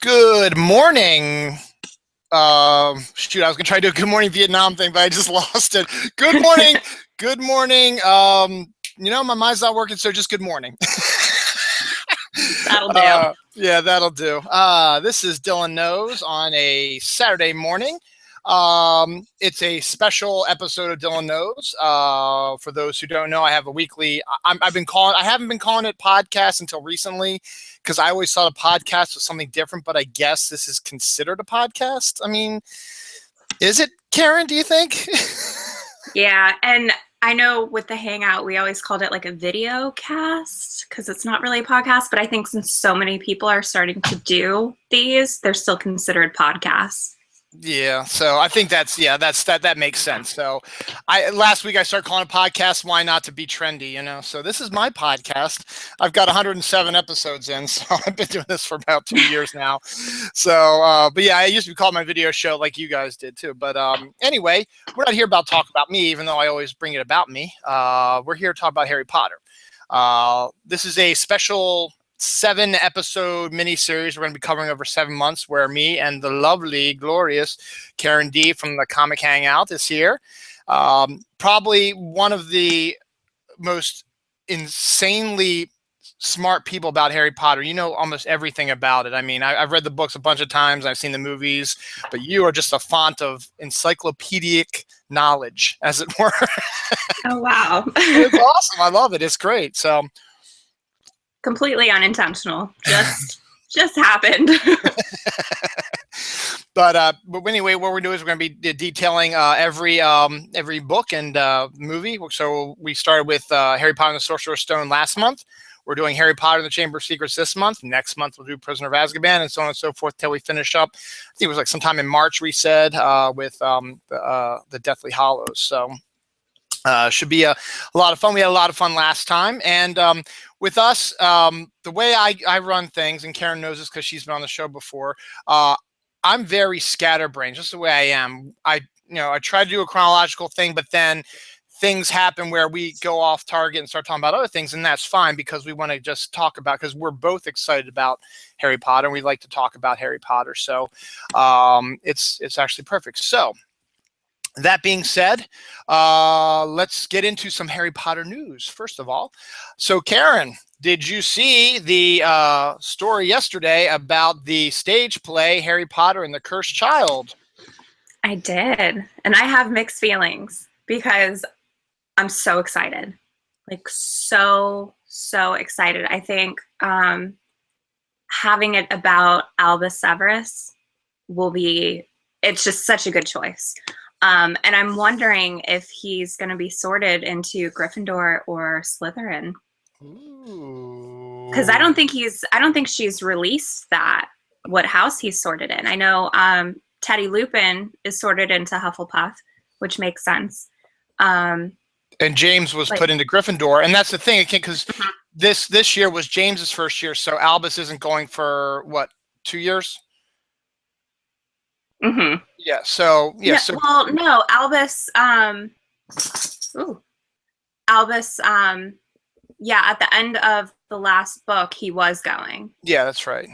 Good morning. Shoot, I was gonna try to do a good morning Vietnam thing, but I just lost it. Good morning. Good morning. My mind's not working, so just good morning. That'll do. Yeah, that'll do. This is Dylan Knows on a Saturday morning. It's a special episode of Dylan Knows. For those who don't know, I have a weekly. I haven't been calling it podcast until recently because I always thought a podcast was something different. But I guess this is considered a podcast. I mean, is it, Karen? Do you think? Yeah, and I know with the Hangout, we always called it like a video cast because it's not really a podcast. But I think since so many people are starting to do these, they're still considered podcasts. Yeah, so I think that makes sense. So last week I started calling it podcast. Why not, to be trendy, So this is my podcast. I've got 107 episodes in, so I've been doing this for about 2 years now. So, but yeah, I used to call my video show like you guys did too. But anyway, we're not here to talk about me, even though I always bring it about me. We're here to talk about Harry Potter. This is a special 7-episode miniseries we're going to be covering over 7 months, where me and the lovely, glorious Karen D from the Comic Hangout is here. Probably one of the most insanely smart people about Harry Potter. You know almost everything about it. I mean, I've read the books a bunch of times. I've seen the movies, but you are just a font of encyclopedic knowledge, as it were. Oh, wow. It's awesome. I love it. It's great. So, completely unintentional. Just happened. But anyway, what we're doing is we're going to be detailing every book and movie. So we started with Harry Potter and the Sorcerer's Stone last month. We're doing Harry Potter and the Chamber of Secrets this month. Next month we'll do Prisoner of Azkaban, and so on and so forth till we finish up. I think it was like sometime in March we said with the Deathly Hallows. So should be a lot of fun. We had a lot of fun last time, and with us, the way I run things, and Karen knows this because she's been on the show before, I'm very scatterbrained, just the way I am. I try to do a chronological thing, but then things happen where we go off target and start talking about other things, and that's fine because we want to just talk about, because we're both excited about Harry Potter and we like to talk about Harry Potter. So it's actually perfect. So that being said, let's get into some Harry Potter news, first of all. So, Karen, did you see the story yesterday about the stage play Harry Potter and the Cursed Child? I did. And I have mixed feelings because I'm so excited. Like, so excited. I think having it about Albus Severus it's just such a good choice. And I'm wondering if he's going to be sorted into Gryffindor or Slytherin. Because I don't think she's released what house he's sorted in. I know Teddy Lupin is sorted into Hufflepuff, which makes sense. And James was put into Gryffindor, and that's the thing, because this year was James's first year, so Albus isn't going for what, 2 years? Mm-hmm. Yeah. So yeah. No, so well, no, Albus. Albus. Yeah, at the end of the last book, he was going. Yeah, that's right.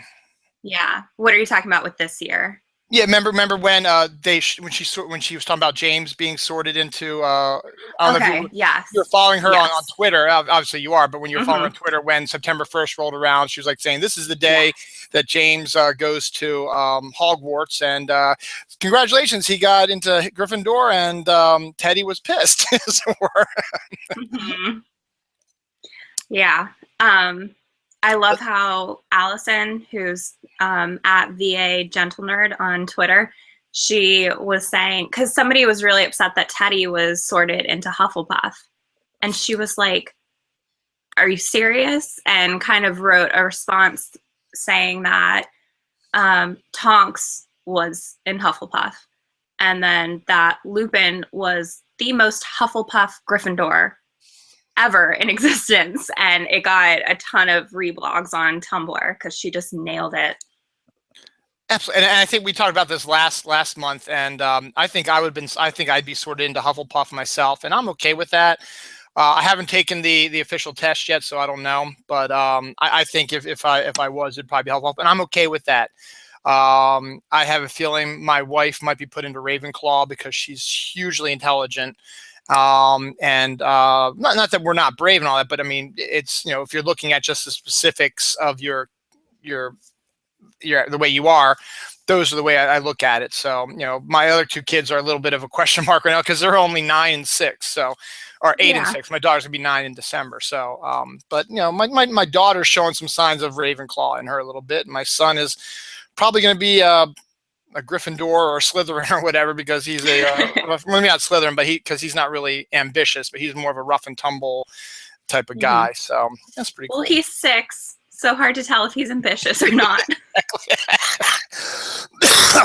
Yeah. What are you talking about with this year? Yeah, remember when when she was talking about James being sorted into I don't know if you're following her on Twitter. Obviously you are, but when you're following her on Twitter, when September 1st rolled around, she was like saying this is the day that James goes to Hogwarts, and congratulations, he got into Gryffindor, and Teddy was pissed, as it were. Yeah. I love how Allison, who's at VA Gentle Nerd on Twitter, she was saying, because somebody was really upset that Teddy was sorted into Hufflepuff. And she was like, are you serious? And kind of wrote a response saying that Tonks was in Hufflepuff. And then that Lupin was the most Hufflepuff Gryffindor ever in existence, and it got a ton of reblogs on Tumblr because she just nailed it. Absolutely, and I think we talked about this last month, and I think I'd be sorted into Hufflepuff myself, and I'm okay with that. I haven't taken the official test yet, so I don't know. But I think if I was, it'd probably be helpful, and I'm okay with that. I have a feeling my wife might be put into Ravenclaw because she's hugely intelligent. And not that we're not brave and all that, but I mean, it's, if you're looking at just the specifics of your the way you are, those are the way I look at it. So, my other two kids are a little bit of a question mark right now because they're only 9 and 6. So, or 8 and 6. My daughter's gonna be 9 in December. So, but my daughter's showing some signs of Ravenclaw in her a little bit. And my son is probably going to be a Gryffindor or Slytherin or whatever, because he's well, maybe not Slytherin, but because he's not really ambitious, but he's more of a rough and tumble type of guy. So that's pretty cool. Well, he's 6, so hard to tell if he's ambitious or not.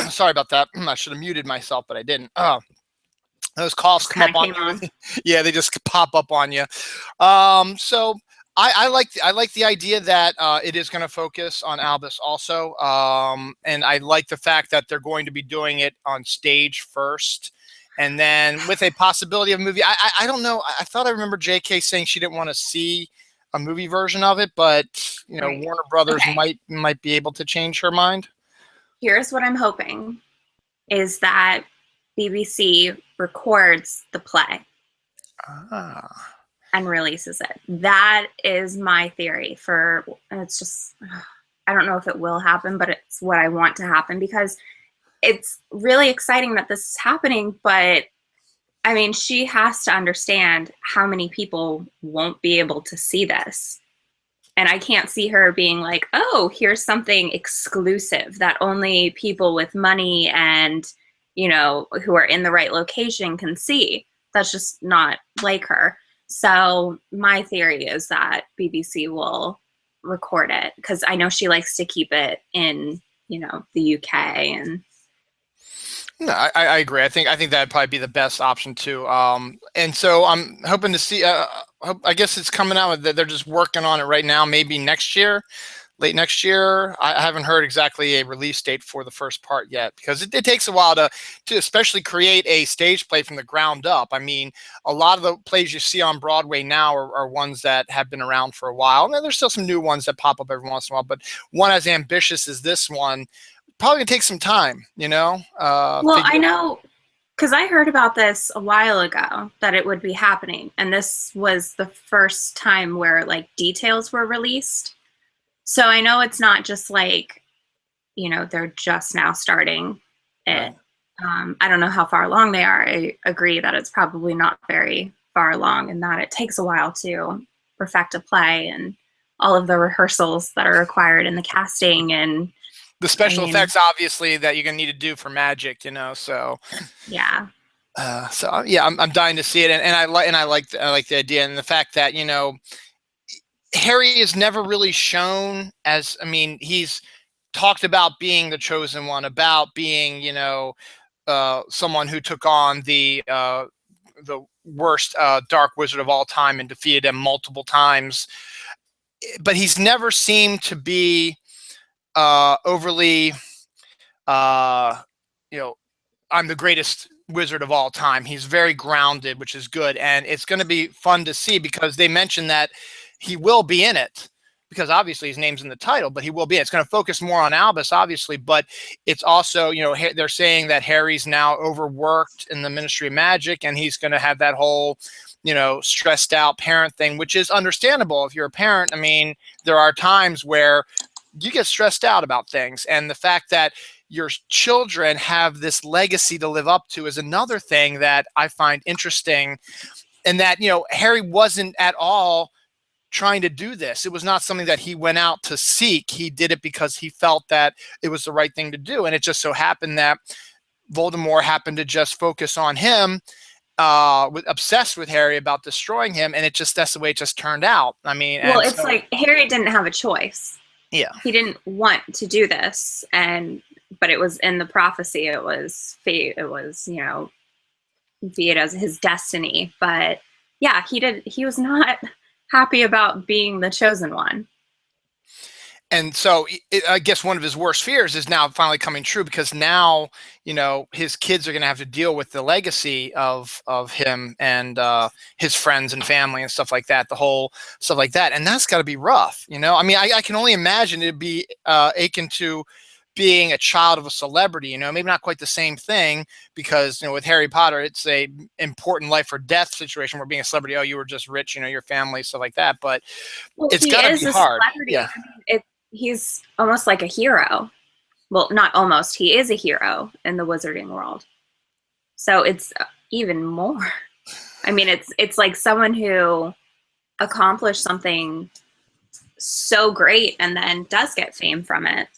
Sorry about that. I should have muted myself, but I didn't. Those calls come up on you. Yeah, they just pop up on you. So I like the idea that it is going to focus on Albus also, and I like the fact that they're going to be doing it on stage first, and then with a possibility of a movie. I don't know. I thought I remember J.K. saying she didn't want to see a movie version of it, but Right. Warner Brothers might be able to change her mind. Here's what I'm hoping is that BBC records the play and releases it. That is my theory it's just, I don't know if it will happen, but it's what I want to happen, because it's really exciting that this is happening. But I mean, she has to understand how many people won't be able to see this. And I can't see her being like, oh, here's something exclusive that only people with money and, who are in the right location can see. That's just not like her. So my theory is that BBC will record it, because I know she likes to keep it in, the UK. And no, I agree. I think that'd probably be the best option too. And so I'm hoping to see. I guess it's coming out. They're just working on it right now. Maybe next year, late next year. I haven't heard exactly a release date for the first part yet, because it takes a while to especially create a stage play from the ground up. I mean, a lot of the plays you see on Broadway now are ones that have been around for a while. And there's still some new ones that pop up every once in a while, but one as ambitious as this one probably gonna take some time, well, I know, because I heard about this a while ago that it would be happening, and this was the first time where details were released. So I know it's not just they're just now starting it. Right. I don't know how far along they are. I agree that it's probably not very far along, and that it takes a while to perfect a play and all of the rehearsals that are required in the casting and the special effects, obviously, that you're gonna need to do for magic, so yeah. So yeah, I'm dying to see it, and I like the idea, and the fact that Harry is never really shown as. I mean, he's talked about being the chosen one, about being someone who took on the worst dark wizard of all time and defeated him multiple times, but he's never seemed to be overly, I'm the greatest wizard of all time. He's very grounded, which is good. And it's going to be fun to see, because they mentioned that he will be in it, because obviously his name's in the title, but he will be in it. It's going to focus more on Albus, obviously, but it's also, they're saying that Harry's now overworked in the Ministry of Magic, and he's going to have that whole, stressed out parent thing, which is understandable. If you're a parent, I mean, there are times where you get stressed out about things, and the fact that your children have this legacy to live up to is another thing that I find interesting. And that, Harry wasn't at all trying to do this. It was not something that he went out to seek. He did it because he felt that it was the right thing to do. And it just so happened that Voldemort happened to just focus on him, obsessed with Harry about destroying him. And that's the way it just turned out. I mean, well, it's like Harry didn't have a choice. Yeah. He didn't want to do this, but it was in the prophecy. It was fate. It was, be it as his destiny. But yeah, he was not happy about being the chosen one. And so I guess one of his worst fears is now finally coming true, because now, his kids are going to have to deal with the legacy of him and his friends and family and stuff like that, the whole stuff like that. And that's got to be rough. I mean, I can only imagine it'd be akin to being a child of a celebrity, maybe not quite the same thing, because, with Harry Potter, it's a important life or death situation, where being a celebrity, oh, you were just rich, your family, stuff like that. But Well, it's he got to is be a hard. celebrity. Yeah. I mean, he's almost like a hero. Well, not almost. He is a hero in the wizarding world. So it's even more. I mean, it's like someone who accomplished something so great and then does get fame from it.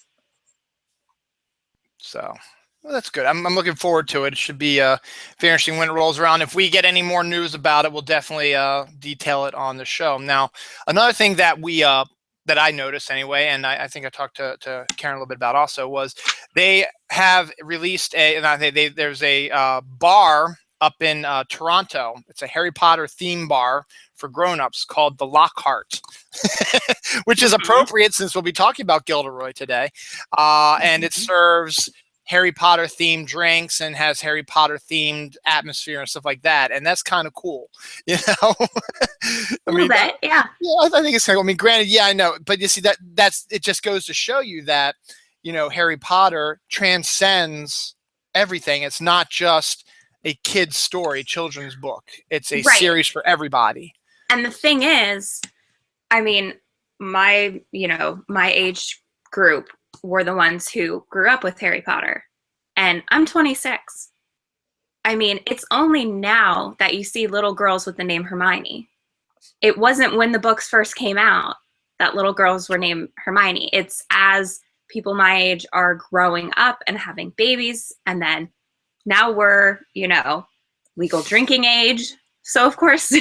So well, that's good. I'm looking forward to it. It should be very interesting when it rolls around. If we get any more news about it, we'll definitely detail it on the show. Now, another thing that that I noticed anyway, and I think I talked to Karen a little bit about also, was they have released there's a bar up in Toronto. It's a Harry Potter theme bar for grown-ups called the Lockhart, which is appropriate since we'll be talking about Gilderoy today. And it serves Harry Potter themed drinks and has Harry Potter themed atmosphere and stuff like that. And that's kind of cool, I mean, bit, yeah. I think it's kind of, I mean, granted, yeah, I know, but you see that's, it just goes to show you that, Harry Potter transcends everything. It's not just a kid's story, children's book. It's a series for everybody. And the thing is, I mean, my age group were the ones who grew up with Harry Potter. And I'm 26. I mean, it's only now that you see little girls with the name Hermione. It wasn't when the books first came out that little girls were named Hermione. It's as people my age are growing up and having babies, and then now we're, legal drinking age. So of course,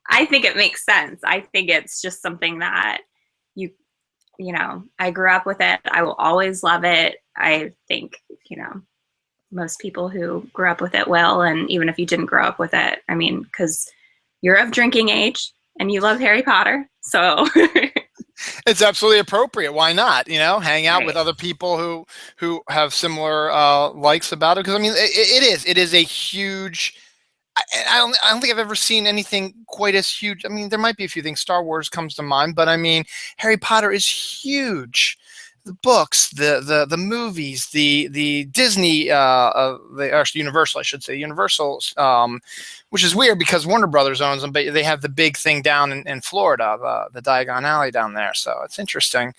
I think it makes sense. I think it's just something that I grew up with it. I will always love it. I think, most people who grew up with it will. And even if you didn't grow up with it, I mean, because you're of drinking age and you love Harry Potter. So it's absolutely appropriate. Why not? Hang out with other people who have similar likes about it. Because I mean, it is a huge. I don't think I've ever seen anything quite as huge. I mean, there might be a few things. Star Wars comes to mind, but I mean, Harry Potter is huge. The books, the movies, the Disney, actually Universal, I should say, Universal, which is weird because Warner Brothers owns them, but they have the big thing down in Florida, the Diagon Alley down there. So it's interesting.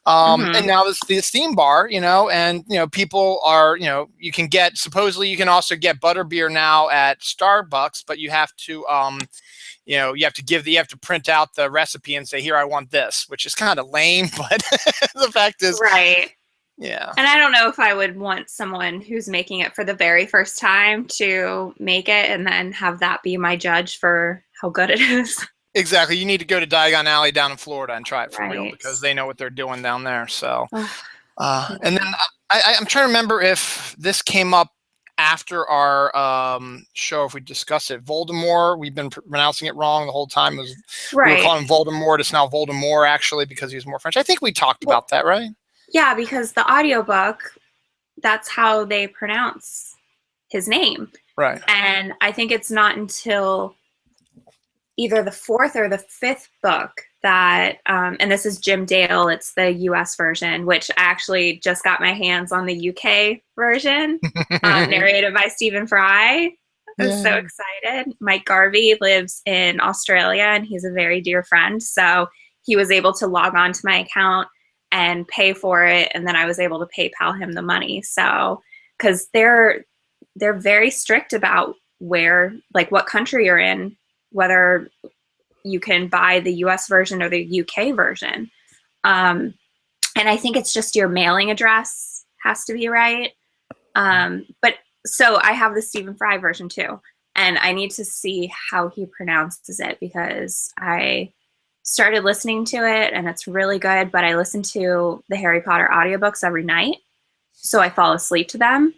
And now this theme bar, and people are, you can get, supposedly you can also get butterbeer now at Starbucks, but you have to you have to print out the recipe and say, here, I want this, which is kind of lame, but the fact is, right. Yeah. And I don't know if I would want someone who's making it for the very first time to make it and then have that be my judge for how good it is. Exactly. You need to go to Diagon Alley down in Florida and try it for real, because they know what they're doing down there. So, and then I'm trying to remember if this came up after our show, if we discussed it. Voldemort, we've been pronouncing it wrong the whole time. We were calling him Voldemort. It's now Voldemort, actually, because he's more French. I think we talked about that, right? Yeah, because the audiobook, that's how they pronounce his name. Right. And I think it's not until either the fourth or the fifth book that, and this is Jim Dale, it's the US version, which I actually just got my hands on the UK version, narrated by Stephen Fry. I'm so excited. Mike Garvey lives in Australia, and he's a very dear friend. So he was able to log on to my account and pay for it, and then I was able to PayPal him the money. So, because they're very strict about where, like, what country you're in, whether you can buy the US version or the UK version. And I think it's just your mailing address has to be right. But so I have the Stephen Fry version too, and I need to see how he pronounces it, because I started listening to it and it's really good, but I listen to the Harry Potter audiobooks every night, so I fall asleep to them.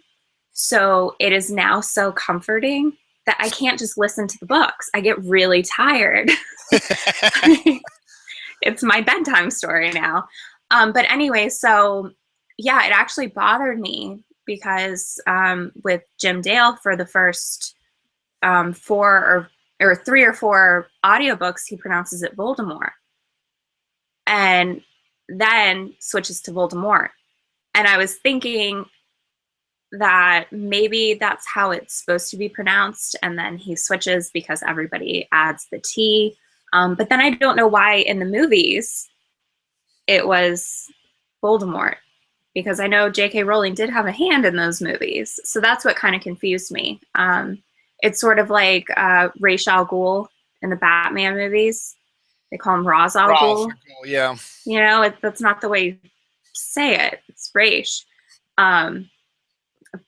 So it is now so comforting that I can't just listen to the books. I get really tired. It's my bedtime story now. But anyway, so yeah, it actually bothered me because with Jim Dale for the first four or three or four audiobooks, he pronounces it Voldemort, and then switches to Voldemort. And I was thinking that maybe that's how it's supposed to be pronounced, and then he switches because everybody adds the T. But then I don't know why in the movies it was Voldemort, because I know J.K. Rowling did have a hand in those movies. So that's what kind of confused me. It's sort of like Ra's al Ghul in the Batman movies. They call him Ra's al Ghul. Yeah. You know, that's not the way you say it. It's Ra's.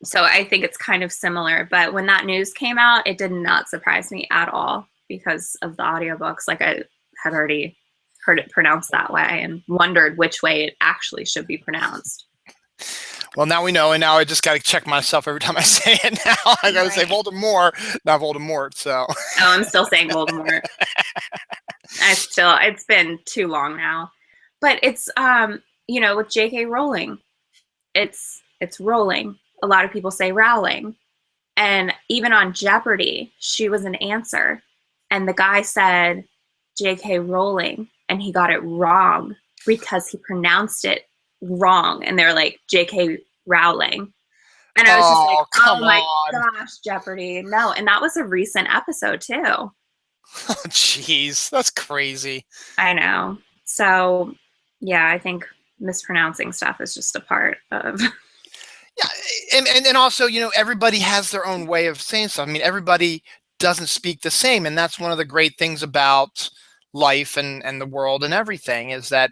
So I think it's kind of similar. But when that news came out, it did not surprise me at all because of the audiobooks. Like, I had already heard it pronounced that way and wondered which way it actually should be pronounced. Well, now we know, and now I just got to check myself every time I say it now. I got to say Voldemort, not Voldemort, so. Oh, I'm still saying Voldemort. It's been too long now. But it's, you know, with J.K. Rowling, it's Rowling. A lot of people say Rowling. And even on Jeopardy, she was an answer. And the guy said J.K. Rowling, and he got it wrong because he pronounced it wrong. And they're like, J.K. Rowling. And I was just like, oh my gosh, Jeopardy. No. And that was a recent episode too. Oh, jeez. That's crazy. I know. So, yeah, I think mispronouncing stuff is just a part of... Yeah, and also, you know, everybody has their own way of saying stuff. I mean, everybody doesn't speak the same, and that's one of the great things about life and the world and everything, is that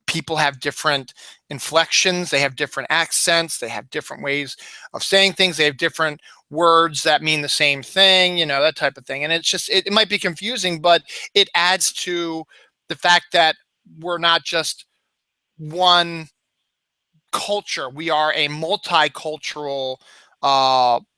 people have different inflections, they have different accents, they have different ways of saying things, they have different words that mean the same thing, you know, that type of thing. And it's just, it might be confusing, but it adds to the fact that we're not just one culture. We are a multicultural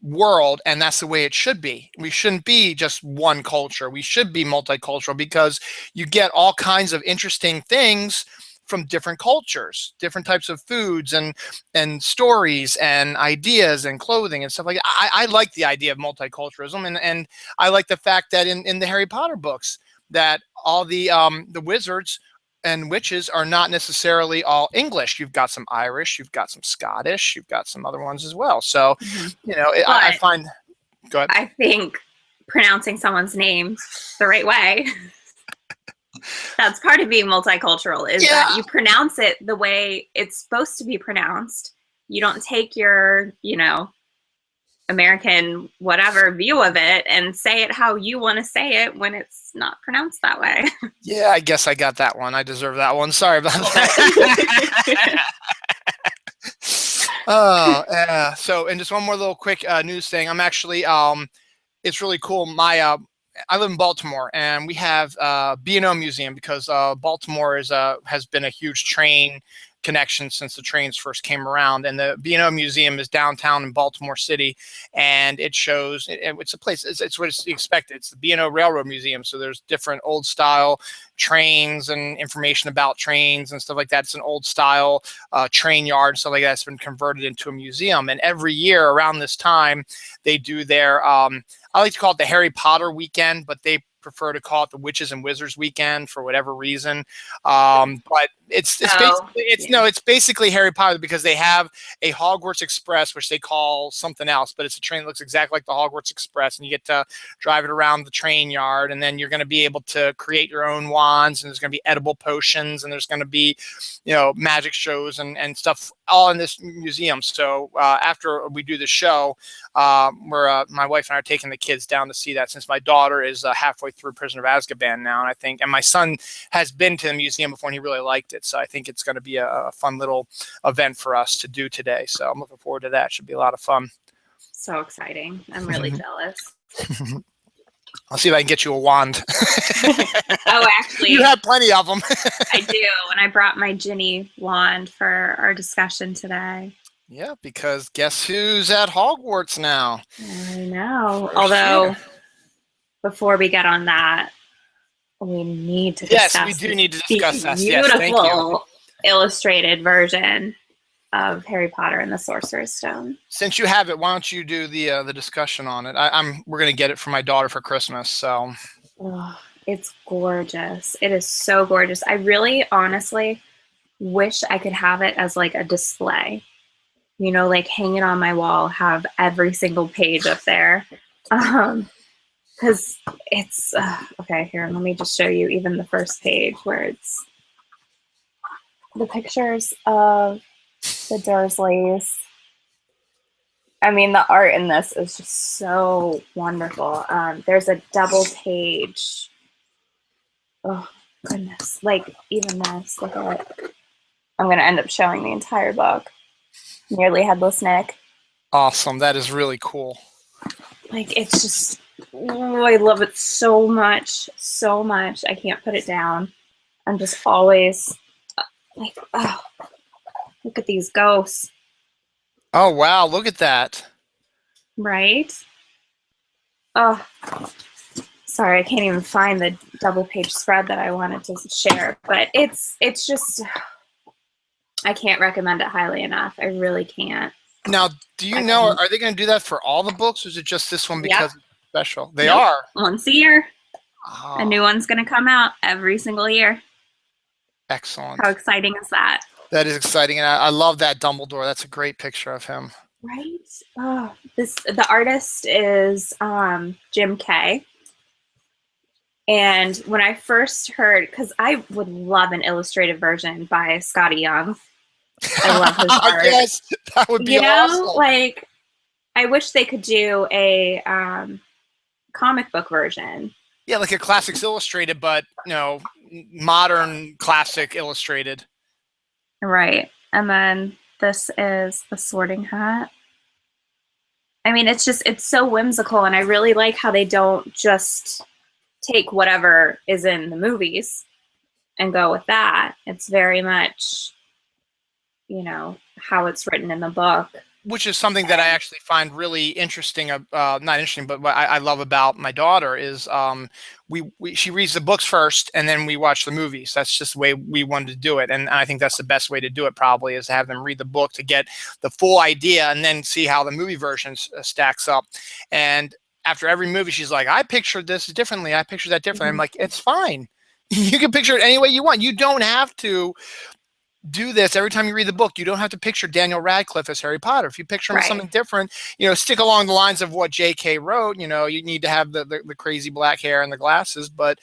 world, and that's the way it should be. We shouldn't be just one culture. We should be multicultural, because you get all kinds of interesting things from different cultures, different types of foods and stories and ideas and clothing and stuff like that. I like the idea of multiculturalism, and I like the fact that in the Harry Potter books, that all the wizards and witches are not necessarily all English. You've got some Irish, you've got some Scottish, you've got some other ones as well. So, you know, I find, go ahead. I think pronouncing someone's name the right way, that's part of being multicultural, is that you pronounce it the way it's supposed to be pronounced. You don't take your, you know, American whatever view of it and say it how you want to say it when it's not pronounced that way. Yeah, I guess I got that one. I deserve that one. Sorry about that. So, and just one more little quick news thing. I'm actually, it's really cool. I live in Baltimore, and we have B&O Museum, because Baltimore has been a huge train connection since the trains first came around. And the B&O Museum is downtown in Baltimore City, and it shows, it's a place, it's what you expect. It's the B&O Railroad Museum. So there's different old style trains and information about trains and stuff like that. It's an old style train yard and stuff like that. It's been converted into a museum. And every year around this time, they do their, I like to call it the Harry Potter weekend, but they prefer to call it the Witches and Wizards weekend for whatever reason. But it's basically Harry Potter, because they have a Hogwarts Express, which they call something else, but it's a train that looks exactly like the Hogwarts Express, and you get to drive it around the train yard, and then you're going to be able to create your own wands, and there's going to be edible potions, and there's going to be, you know, magic shows and stuff all in this museum. So after we do the show, my wife and I are taking the kids down to see that, since my daughter is halfway through Prisoner of Azkaban now, and my son has been to the museum before and he really liked it. So I think it's going to be a fun little event for us to do today. So I'm looking forward to that. Should be a lot of fun. So exciting. I'm really jealous. I'll see if I can get you a wand. Oh, actually, you have plenty of them. I do. And I brought my Ginny wand for our discussion today. Yeah, because guess who's at Hogwarts now? I know. Although, before we get on that, we need to discuss. Yes, we do need to discuss that. Beautiful illustrated version of Harry Potter and the Sorcerer's Stone. Since you have it, why don't you do the discussion on it? We're gonna get it for my daughter for Christmas. So Oh, it's gorgeous. It is so gorgeous. I really, honestly wish I could have it as like a display. You know, like hang it on my wall, have every single page up there. Because it's okay. Here, let me just show you even the first page where it's the pictures of the Dursleys. I mean, the art in this is just so wonderful. There's a double page. Oh, goodness. Like, even this. Look at it. I'm going to end up showing the entire book. Nearly Headless Nick. awesome. That is really cool. Like, it's just, oh, I love it so much. So much. I can't put it down. I'm just always like, oh, look at these ghosts. Oh wow, look at that. Right? Oh, sorry, I can't even find the double page spread that I wanted to share, but it's just, I can't recommend it highly enough. I really can't. Now, do you know, are they going to do that for all the books, or is it just this one because it's special? They are. Once a year. Oh, A new one's going to come out every single year. excellent. How exciting is that? That is exciting, and I love that Dumbledore. That's a great picture of him. Right? Oh, the artist is Jim Kay. And when I first heard, because I would love an illustrated version by Scotty Young. I love his art. Yes, that would be awesome. Like, I wish they could do a comic book version. Yeah, like a Classics Illustrated, but modern classic illustrated. Right. And then this is the Sorting Hat. I mean, it's so whimsical, and I really like how they don't just take whatever is in the movies and go with that. It's very much, how it's written in the book. Which is something that I actually find really interesting. Not interesting, but what I love about my daughter is she reads the books first, and then we watch the movies. That's just the way we wanted to do it, and I think that's the best way to do it. Probably is to have them read the book to get the full idea, and then see how the movie version stacks up. And after every movie, she's like, "I pictured this differently. I pictured that differently." I'm like, "It's fine. You can picture it any way you want. You don't have to do this every time you read the book. You don't have to picture Daniel Radcliffe as Harry Potter. If you picture him as something different, stick along the lines of what J.K. wrote. You need to have the crazy black hair and the glasses, but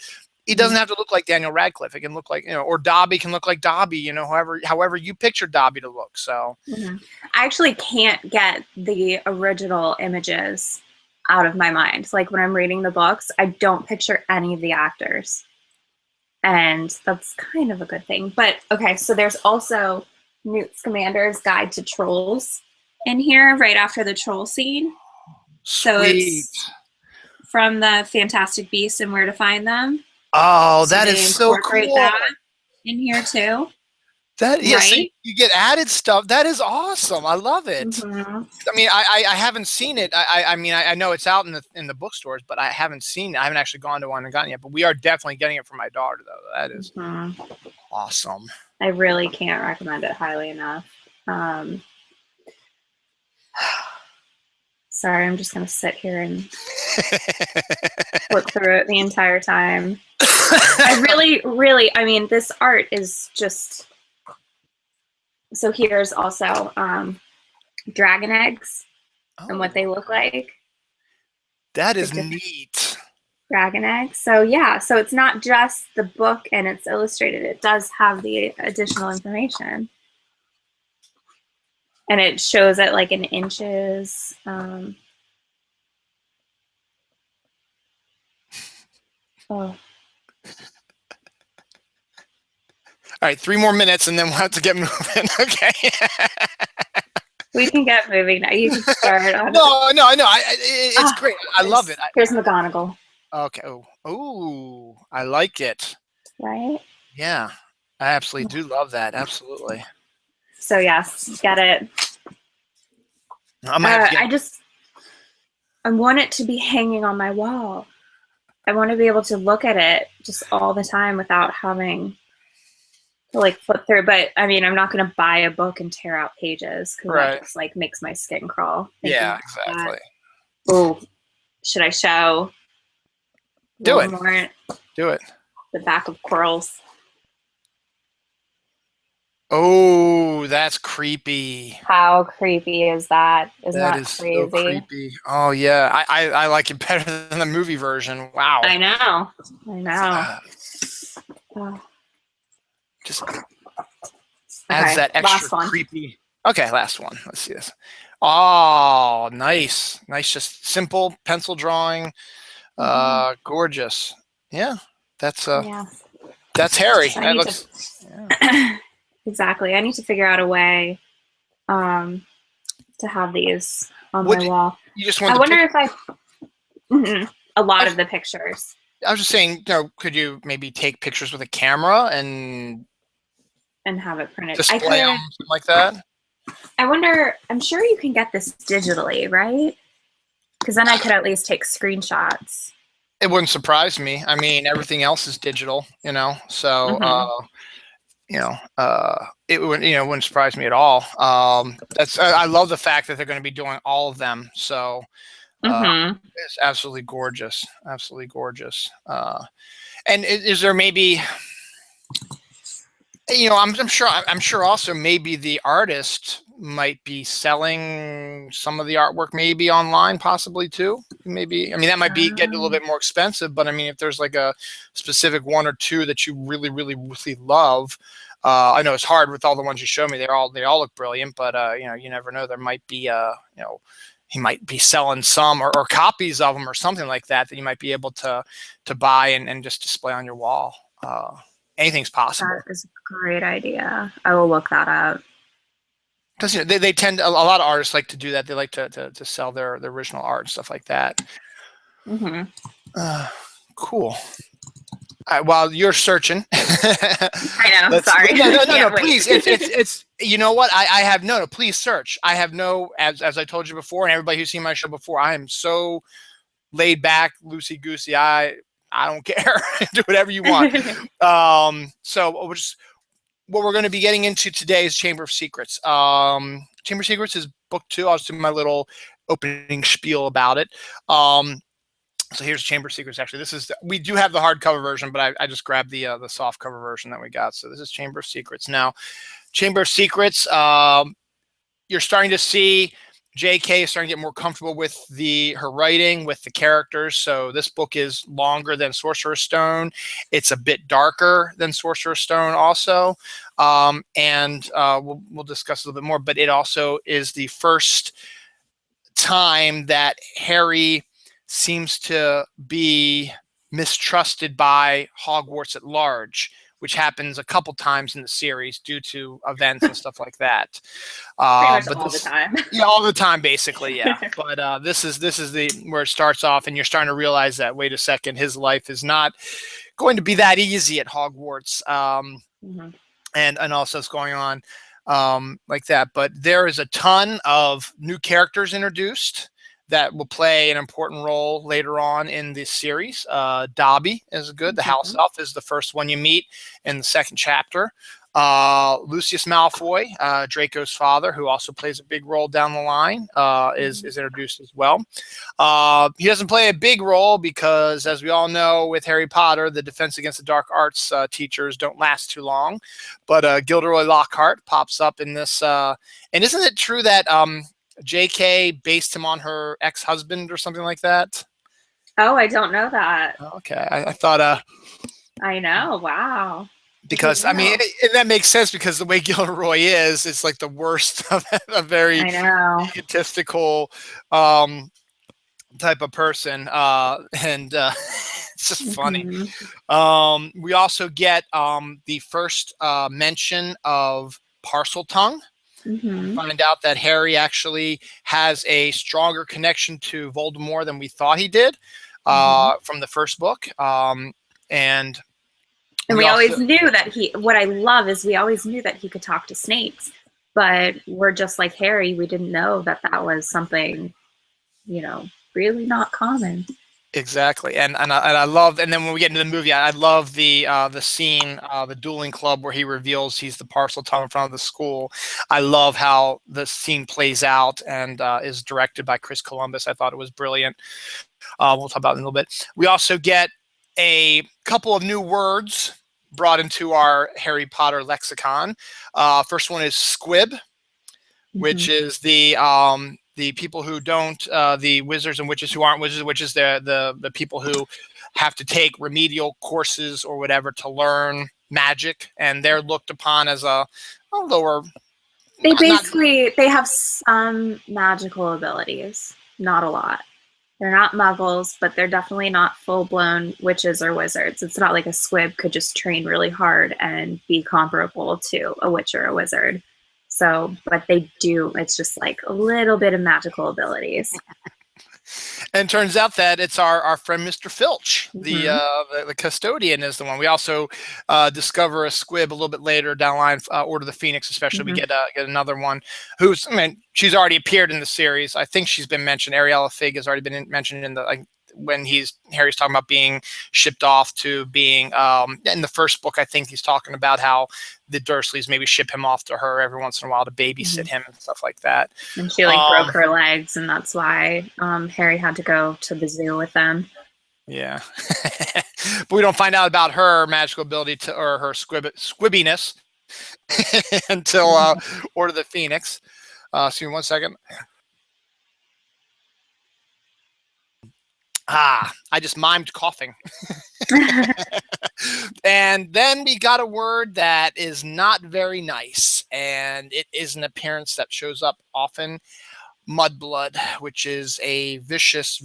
he doesn't have to look like Daniel Radcliffe. It can look like, or Dobby can look like Dobby, however you picture Dobby to look." So I actually can't get the original images out of my mind. Like when I'm reading the books, I don't picture any of the actors. And that's kind of a good thing. But okay, so there's also Newt Scamander's Guide to Trolls in here right after the troll scene. So it's from the Fantastic Beasts and Where to Find Them. Oh, so that is so cool. That in here too. Yes, so you get added stuff. That is awesome. I love it. I mean, I haven't seen it. I mean, I know it's out in the bookstores, but I haven't seen it. I haven't actually gone to one and gotten it yet. But we are definitely getting it for my daughter, though. That is awesome. I really can't recommend it highly enough. Sorry, I'm just gonna sit here and look through it the entire time. I really, I mean, this art is just. So here's also dragon eggs and what they look like. That is neat. Dragon eggs. So yeah, so it's not just the book and it's illustrated. It does have the additional information. And it shows it like in inches. All right, 3 more minutes, and then we'll have to get moving. Okay. We can get moving now. You can start on No. It's great. I love it. Here's McGonagall. Okay. Oh, I like it. Right? Yeah, I absolutely do love that. Absolutely. So yes, get it. I want it to be hanging on my wall. I want to be able to look at it just all the time without having to like flip through. But I mean, I'm not going to buy a book and tear out pages because Right. that just like makes my skin crawl. Yeah, exactly. Oh, should I show Do it. more Do it. the back of Coral's? Oh, that's creepy. How creepy is that? Isn't That that is crazy? so creepy. Oh yeah, I like it better than the movie version. Wow. I know. I know. Oh. Just adds that last extra one. creepy. Okay, last one. Let's see this. Oh, nice. Nice, just simple pencil drawing. Gorgeous. Yeah. That's Harry. So That looks exactly. I need to figure out a way to have these on my wall. You just want I wonder if a lot of the pictures. I was just saying, could you maybe take pictures with a camera and have it printed? Display them, something like that? I wonder, I'm sure you can get this digitally, right? Because then I could at least take screenshots. It wouldn't surprise me. I mean, everything else is digital, so it wouldn't surprise me at all. I love the fact that they're going to be doing all of them. So it's absolutely gorgeous. Absolutely gorgeous. And is there maybe, I'm sure also maybe the artist might be selling some of the artwork maybe online possibly too. Maybe, I mean, that might be getting a little bit more expensive, but I mean, if there's like a specific one or two that you really, really, really love, I know it's hard with all the ones you show me. They all look brilliant, but you never know. There might be he might be selling some or copies of them or something like that you might be able to buy and just display on your wall. Anything's possible. That is a great idea. I will look that up. Because they tend, a lot of artists like to do that. They like to sell their original art and stuff like that. Cool. All right, while you're searching, I know. Sorry. No. Please, it's you know what? I have no. Please search. I have no. As I told you before, and everybody who's seen my show before, I am so laid back, loosey goosey. I don't care. Do whatever you want. So what we're going to be getting into today is Chamber of Secrets. Chamber of Secrets is book 2. I'll just do my little opening spiel about it. So here's Chamber of Secrets. Actually, we do have the hardcover version, but I just grabbed the soft cover version that we got. So this is Chamber of Secrets. Now, Chamber of Secrets, you're starting to see J.K. is starting to get more comfortable with her writing, with the characters. So this book is longer than Sorcerer's Stone. It's a bit darker than Sorcerer's Stone also. And we'll discuss a little bit more, but it also is the first time that Harry seems to be mistrusted by Hogwarts at large, which happens a couple times in the series due to events and stuff like that. Pretty much all the time. Yeah, all the time, basically, yeah. But this is where it starts off, and you're starting to realize that, wait a second, his life is not going to be that easy at Hogwarts, and also what's going on like that. But there is a ton of new characters introduced that will play an important role later on in this series. Dobby is good. The house elf is the first one you meet in the second chapter. Lucius Malfoy, Draco's father, who also plays a big role down the line, is introduced as well. He doesn't play a big role because, as we all know, with Harry Potter, the Defense Against the Dark Arts teachers don't last too long. But Gilderoy Lockhart pops up in this. And isn't it true that J.K. based him on her ex-husband or something like that? Oh, I don't know that. Okay, I thought. I know. Wow. Because I mean, that makes sense because the way Gilderoy is, it's like the worst of a very egotistical type of person, and it's just funny. We also get the first mention of Parseltongue. Find out that Harry actually has a stronger connection to Voldemort than we thought he did from the first book. And we always knew that what I love is we always knew that he could talk to snakes, but we're just like Harry. We didn't know that was something, really not common. Exactly, and I love, and then when we get into the movie, I love the scene, the dueling club where he reveals he's the parcel tongue in front of the school. I love how the scene plays out and is directed by Chris Columbus. I thought it was brilliant. We'll talk about it in a little bit. We also get a couple of new words brought into our Harry Potter lexicon. First one is squib, which is the people who don't, the wizards and witches who aren't wizards, which is the people who have to take remedial courses or whatever to learn magic, and they're looked upon as a lower. They basically they have some magical abilities, not a lot. They're not muggles, but they're definitely not full-blown witches or wizards. It's not like a squib could just train really hard and be comparable to a witch or a wizard. So, but they do, it's just like a little bit of magical abilities. And turns out that it's our friend Mr. Filch, the custodian, is the one. We also discover a squib a little bit later down the line, Order of the Phoenix, especially. We get another one who's, I mean, she's already appeared in the series. I think she's been mentioned. Ariella Fig has already been mentioned in the when Harry's talking about being shipped off to being in the first book. I think he's talking about how the Dursleys maybe ship him off to her every once in a while to babysit him and stuff like that. And she broke her legs, and that's why Harry had to go to the zoo with them. Yeah. But we don't find out about her magical ability or her squibbiness until Order of the Phoenix. Excuse me 1 second. I just mimed coughing. And then we got a word that is not very nice, and it is an appearance that shows up often. Mudblood, which is a vicious,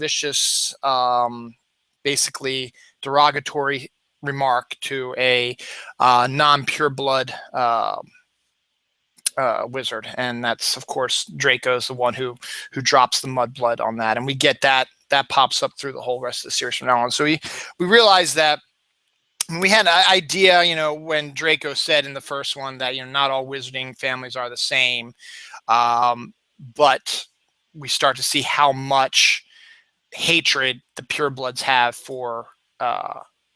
basically derogatory remark to a non-pure blood wizard, and that's of course Draco's the one who drops the mudblood on that, and we get that pops up through the whole rest of the series from now on. So we realize that we had an idea, when Draco said in the first one that not all wizarding families are the same, but we start to see how much hatred the purebloods have for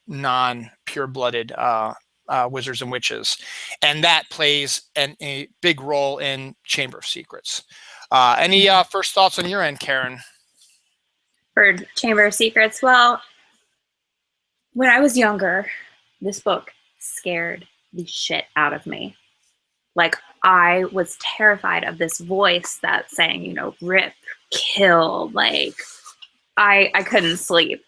non-pure-blooded wizards and witches, and that plays a big role in Chamber of Secrets. Any first thoughts on your end, Karen? For Chamber of Secrets, well, when I was younger, this book scared the shit out of me. Like, I was terrified of this voice that saying, rip, kill. Like, I couldn't sleep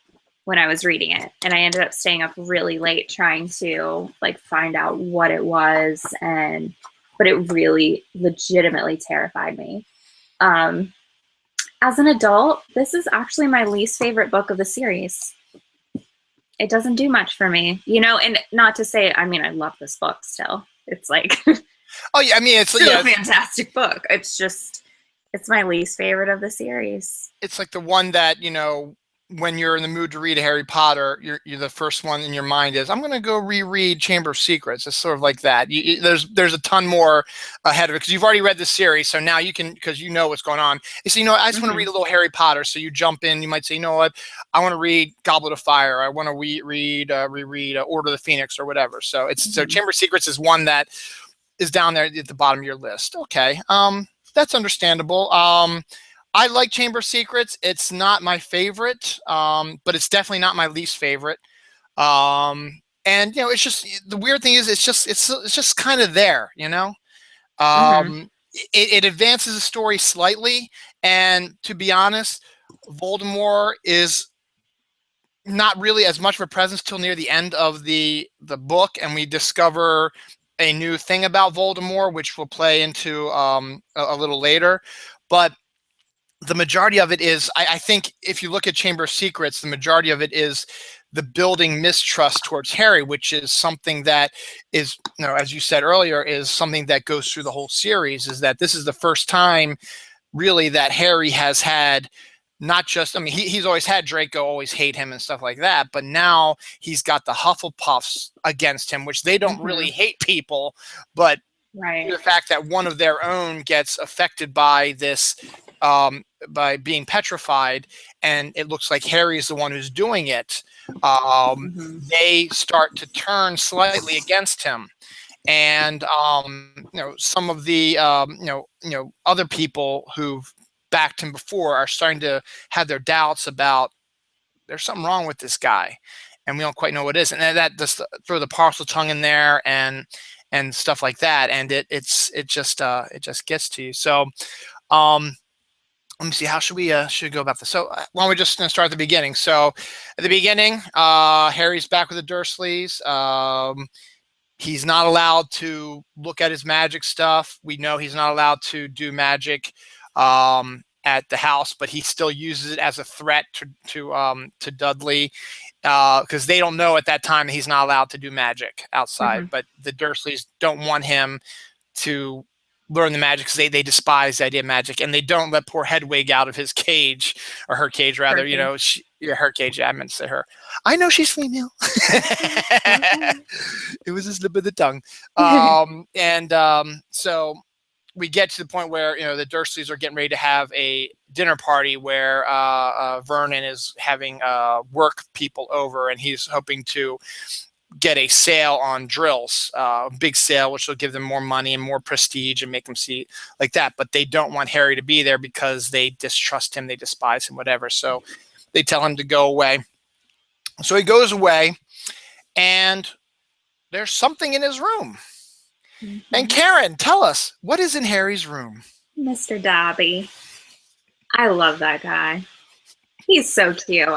when I was reading it, and I ended up staying up really late trying to find out what it was, but it really legitimately terrified me. As an adult, this is actually my least favorite book of the series. It doesn't do much for me, and not to say, I love this book still. It's like, oh yeah, it's still a fantastic book. It's just, it's my least favorite of the series. It's like the one that, when you're in the mood to read Harry Potter, you're the first one in your mind is, I'm going to go reread Chamber of Secrets. It's sort of like that. There's a ton more ahead of it because you've already read the series, so now you can, because you know what's going on. You say, I just want to read a little Harry Potter. So you jump in. You might say, you know what, I want to read Goblet of Fire. I want to reread Order of the Phoenix or whatever. So so Chamber of Secrets is one that is down there at the bottom of your list. Okay, that's understandable. I like Chamber of Secrets. It's not my favorite, but it's definitely not my least favorite. And it's just, the weird thing is, it's just kind of there. It advances the story slightly, and to be honest, Voldemort is not really as much of a presence till near the end of the book, and we discover a new thing about Voldemort, which we'll play into a little later, but the majority of it is, I think, if you look at Chamber of Secrets, the majority of it is the building mistrust towards Harry, which is something that is, as you said earlier, is something that goes through the whole series, is that this is the first time really that Harry has had not just, he's always had Draco always hate him and stuff like that, but now he's got the Hufflepuffs against him, which they don't really hate people, but the fact that one of their own gets affected by this by being petrified, and it looks like Harry's the one who's doing it, they start to turn slightly against him. And some of the other people who've backed him before are starting to have their doubts about there's something wrong with this guy, and we don't quite know what it is. And that just throw the parcel tongue in there and stuff like that, and it just gets to you. So let me see, how should we go about this? So why don't we just start at the beginning? So at the beginning, Harry's back with the Dursleys. He's not allowed to look at his magic stuff. We know he's not allowed to do magic at the house, but he still uses it as a threat to Dudley, because they don't know at that time that he's not allowed to do magic outside. But the Dursleys don't want him to learn the magic because they despise the idea of magic, and they don't let poor Hedwig out of his cage, or her cage rather. Her cage. I meant to say her. I know she's female. It was a slip of the tongue. So we get to the point where the Dursleys are getting ready to have a dinner party where Vernon is having work people over, and he's hoping to get a sale on drills, big sale, which will give them more money and more prestige and make them see like that. But they don't want Harry to be there because they distrust him, they despise him, whatever. So they tell him to go away. So he goes away, and there's something in his room. And Karen, tell us, what is in Harry's room? Mr. Dobby. I love that guy. He's so cute.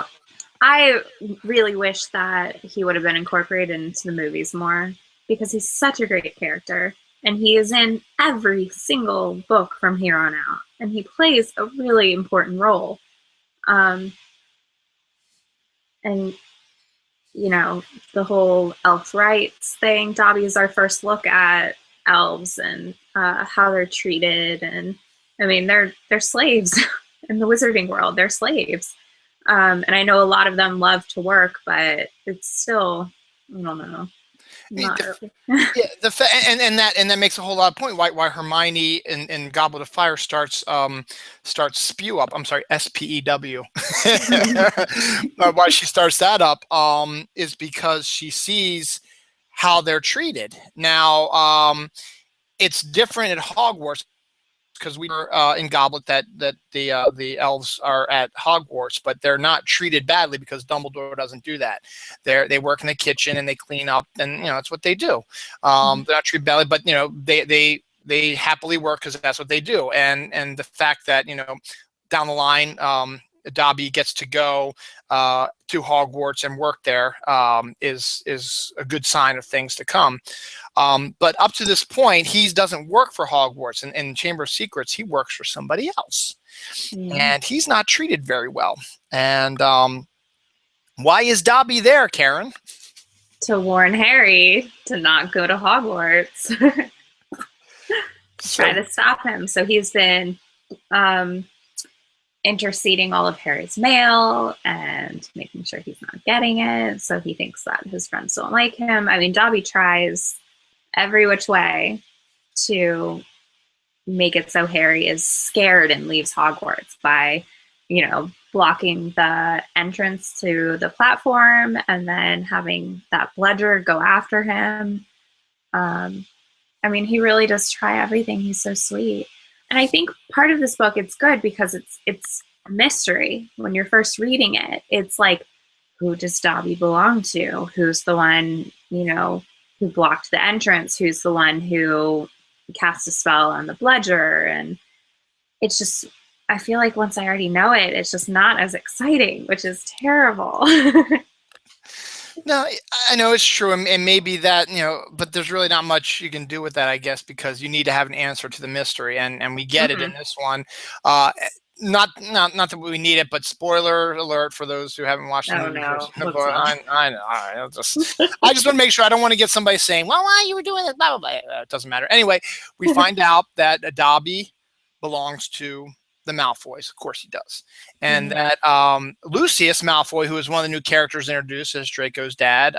I really wish that he would have been incorporated into the movies more, because he's such a great character, and he is in every single book from here on out, and he plays a really important role. And the whole elf rights thing. Dobby is our first look at elves and how they're treated, and I mean they're slaves in the wizarding world. They're slaves. And I know a lot of them love to work, but it's still, I don't know. And that makes a whole lot of point why Hermione in Goblet of Fire starts spew up. I'm sorry, SPEW. Why she starts that up is because she sees how they're treated. Now it's different at Hogwarts, because we were in Goblet that the elves are at Hogwarts, but they're not treated badly because Dumbledore doesn't do that. They work in the kitchen and they clean up, and that's what they do. They're not treated badly, but they happily work because that's what they do. And the fact that down the line Dobby gets to go to Hogwarts and work there is a good sign of things to come. But up to this point, he doesn't work for Hogwarts. And in Chamber of Secrets, he works for somebody else. And he's not treated very well. And why is Dobby there, Karen? To warn Harry to not go to Hogwarts. Try to stop him. So he's been interceding all of Harry's mail and making sure he's not getting it. So he thinks that his friends don't like him. I mean, Dobby tries every which way to make it so Harry is scared and leaves Hogwarts by, blocking the entrance to the platform and then having that bludger go after him. I mean, he really does try everything. He's so sweet. And I think part of this book, it's good because it's a mystery. When you're first reading it, it's like, who does Dobby belong to? Who's the one, who blocked the entrance? Who's the one who cast a spell on the bludger? And it's just, I feel like once I already know it, it's just not as exciting, which is terrible. No, I know it's true, and maybe that, but there's really not much you can do with that, I guess, because you need to have an answer to the mystery, and we get it in this one. Not that we need it, but spoiler alert for those who haven't watched the movie. No. I know. I just want to make sure. I don't want to get somebody saying, "Well, why you were doing this?" Blah blah blah. It doesn't matter. Anyway, we find out that Dobby belongs to the Malfoys. Of course he does. And that Lucius Malfoy, who is one of the new characters introduced as Draco's dad,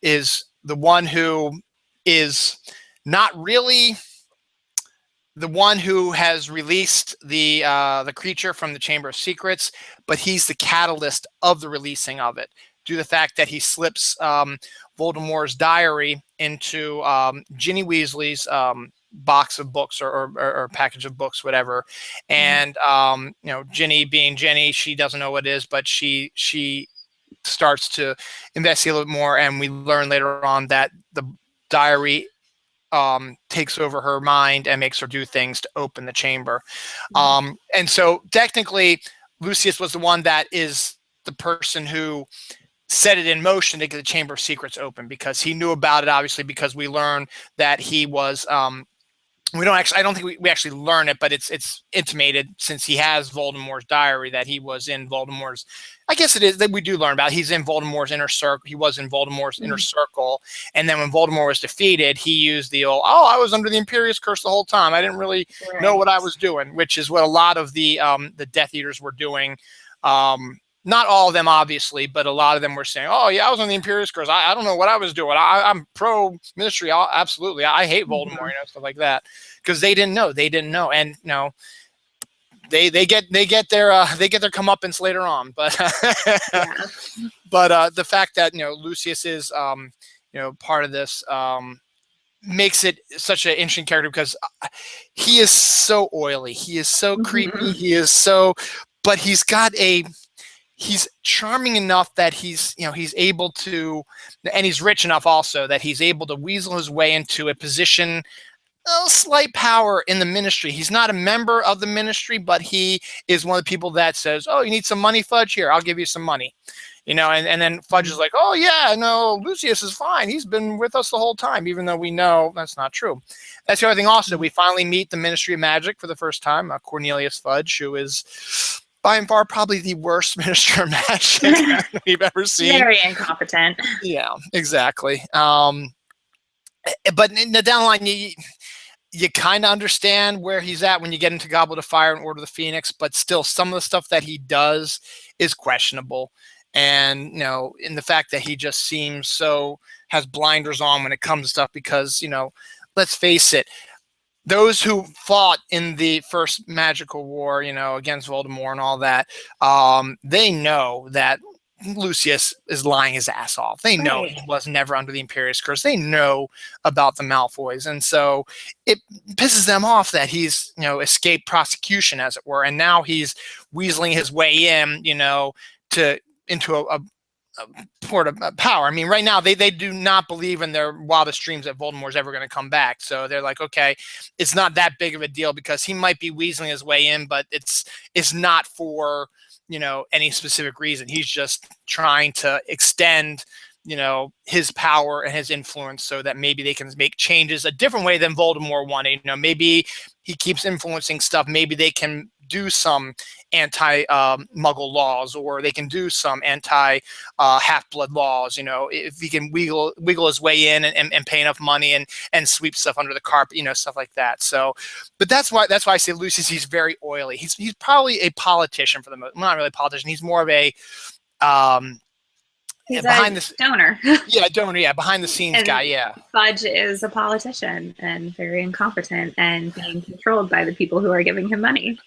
is the one who is not really the one who has released the creature from the Chamber of Secrets, but he's the catalyst of the releasing of it, due to the fact that he slips Voldemort's diary into Ginny Weasley's box of books or package of books, whatever. And Ginny, being Ginny, she doesn't know what it is, but she starts to investigate a little bit more, and we learn later on that the diary takes over her mind and makes her do things to open the chamber. And so technically Lucius was the one that is the person who set it in motion to get the Chamber of Secrets open, because he knew about it, obviously, because we learn that he was we don't actually, I don't think we actually learn it, but it's intimated, since he has Voldemort's diary, that he was in Voldemort's, I guess it is that we do learn about, he's in Voldemort's inner circle. He was in Voldemort's inner circle. And then when Voldemort was defeated, he used the old, oh, I was under the Imperious Curse the whole time, I didn't really know what I was doing, which is what a lot of the Death Eaters were doing. Not all of them, obviously, but a lot of them were saying, oh, yeah, I was on the Imperious Curse. I don't know what I was doing. I'm pro-Ministry. Absolutely. I hate Voldemort, stuff like that. Because they didn't know. They didn't know. And, they get their comeuppance later on. But but the fact that, Lucius is, part of this makes it such an interesting character, because he is so oily. He is so creepy. He is so, but he's charming enough that he's able to, and he's rich enough also that he's able to weasel his way into a position, a slight power in the Ministry. He's not a member of the Ministry, but he is one of the people that says, oh, you need some money, Fudge? Here, I'll give you some money. And then Fudge is like, oh, yeah, no, Lucius is fine. He's been with us the whole time, even though we know that's not true. That's the other thing also. We finally meet the Ministry of Magic for the first time, Cornelius Fudge, who is by and far probably the worst Minister of Magic we've ever seen. Very incompetent. Yeah, exactly. But in the down the line, you kind of understand where he's at when you get into Goblet of Fire and Order of the Phoenix, but still some of the stuff that he does is questionable. And, in the fact that he just seems has blinders on when it comes to stuff, because, let's face it, those who fought in the first magical war, against Voldemort and all that, they know that Lucius is lying his ass off. They know he was never under the Imperious Curse. They know about the Malfoys. And so it pisses them off that he's, escaped prosecution, as it were. And now he's weaseling his way in, into a port of power. I mean, right now they do not believe in their wildest dreams that Voldemort's ever going to come back. So they're like, okay, it's not that big of a deal, because he might be weaseling his way in, but it's not for any specific reason. He's just trying to extend his power and his influence, so that maybe they can make changes a different way than Voldemort wanted. Maybe he keeps influencing stuff. Maybe they can do some anti-Muggle laws, or they can do some anti-Half-Blood laws. If he can wiggle his way in and pay enough money and sweep stuff under the carpet, stuff like that. So, but that's why I say Lucius, he's very oily. He's probably a politician for the most. Not really a politician. He's more of a he's behind the donor. Donor. Yeah, behind the scenes guy. Yeah. Fudge is a politician and very incompetent and being controlled by the people who are giving him money.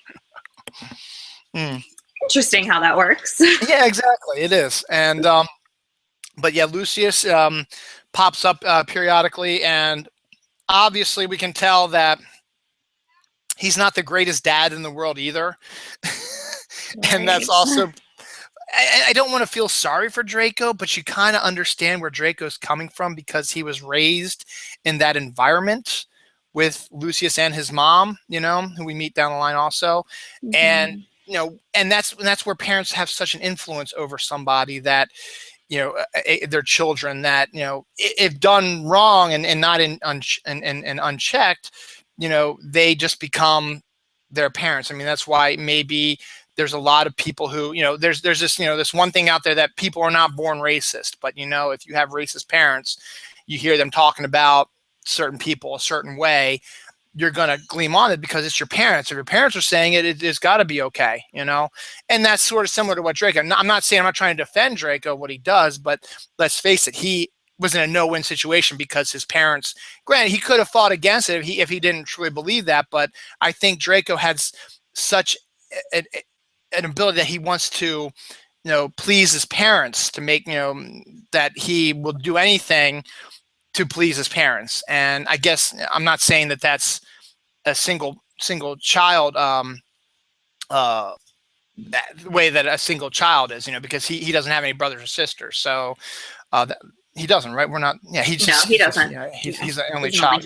Interesting how that works. Yeah, exactly. It is. And but yeah, Lucius pops up periodically, and obviously we can tell that he's not the greatest dad in the world either. And that's also, I don't want to feel sorry for Draco, but you kind of understand where Draco's coming from, because he was raised in that environment with Lucius and his mom, who we meet down the line also. And, and that's where parents have such an influence over somebody, that, their children, that, if done wrong and not unchecked, they just become their parents. I mean, that's why maybe there's a lot of people who, there's this, this one thing out there that people are not born racist, but, if you have racist parents, you hear them talking about certain people a certain way, you're going to gleam on it because it's your parents. If your parents are saying it, it's got to be okay, and that's sort of similar to what Draco, I'm not saying, I'm not trying to defend Draco, what he does, but let's face it, he was in a no-win situation because his parents, granted, he could have fought against it if he didn't truly believe that, but I think Draco has such an ability that he wants to, please his parents, to make, that he will do anything to please his parents. And I guess I'm not saying that that's a single child, that way that a single child is, because he doesn't have any brothers or sisters. So he doesn't, right? We're not. Yeah, he doesn't. He's the only child.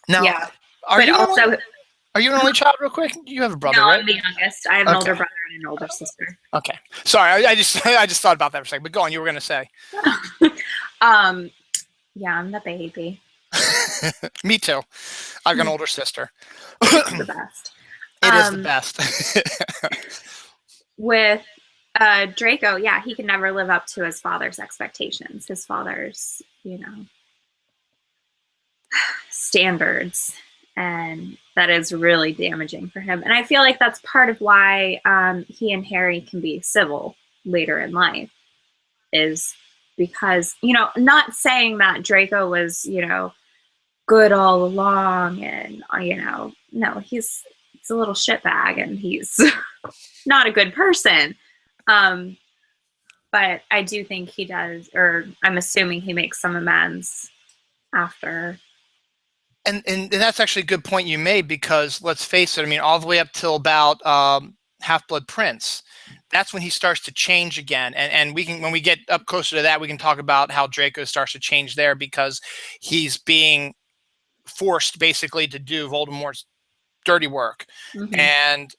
Now, yeah. Are you an only child? Real quick, you have a brother, no, right? I'm the youngest. I have an older brother and an older sister. Okay, sorry, I just thought about that for a second. But go on, you were going to say. Yeah, I'm the baby. Me too. I've got an older sister. It's the best. It is the best. With Draco, yeah, he can never live up to his father's expectations. His father's, standards. And that is really damaging for him. And I feel like that's part of why he and Harry can be civil later in life, is because, not saying that Draco was, good all along and, no, he's a little shitbag and he's not a good person. But I do think he does, or I'm assuming he makes some amends after. And that's actually a good point you made, because let's face it, I mean, all the way up till about Half-Blood Prince, that's when he starts to change again. And we can, when we get up closer to that, we can talk about how Draco starts to change there, because he's being forced basically to do Voldemort's dirty work. And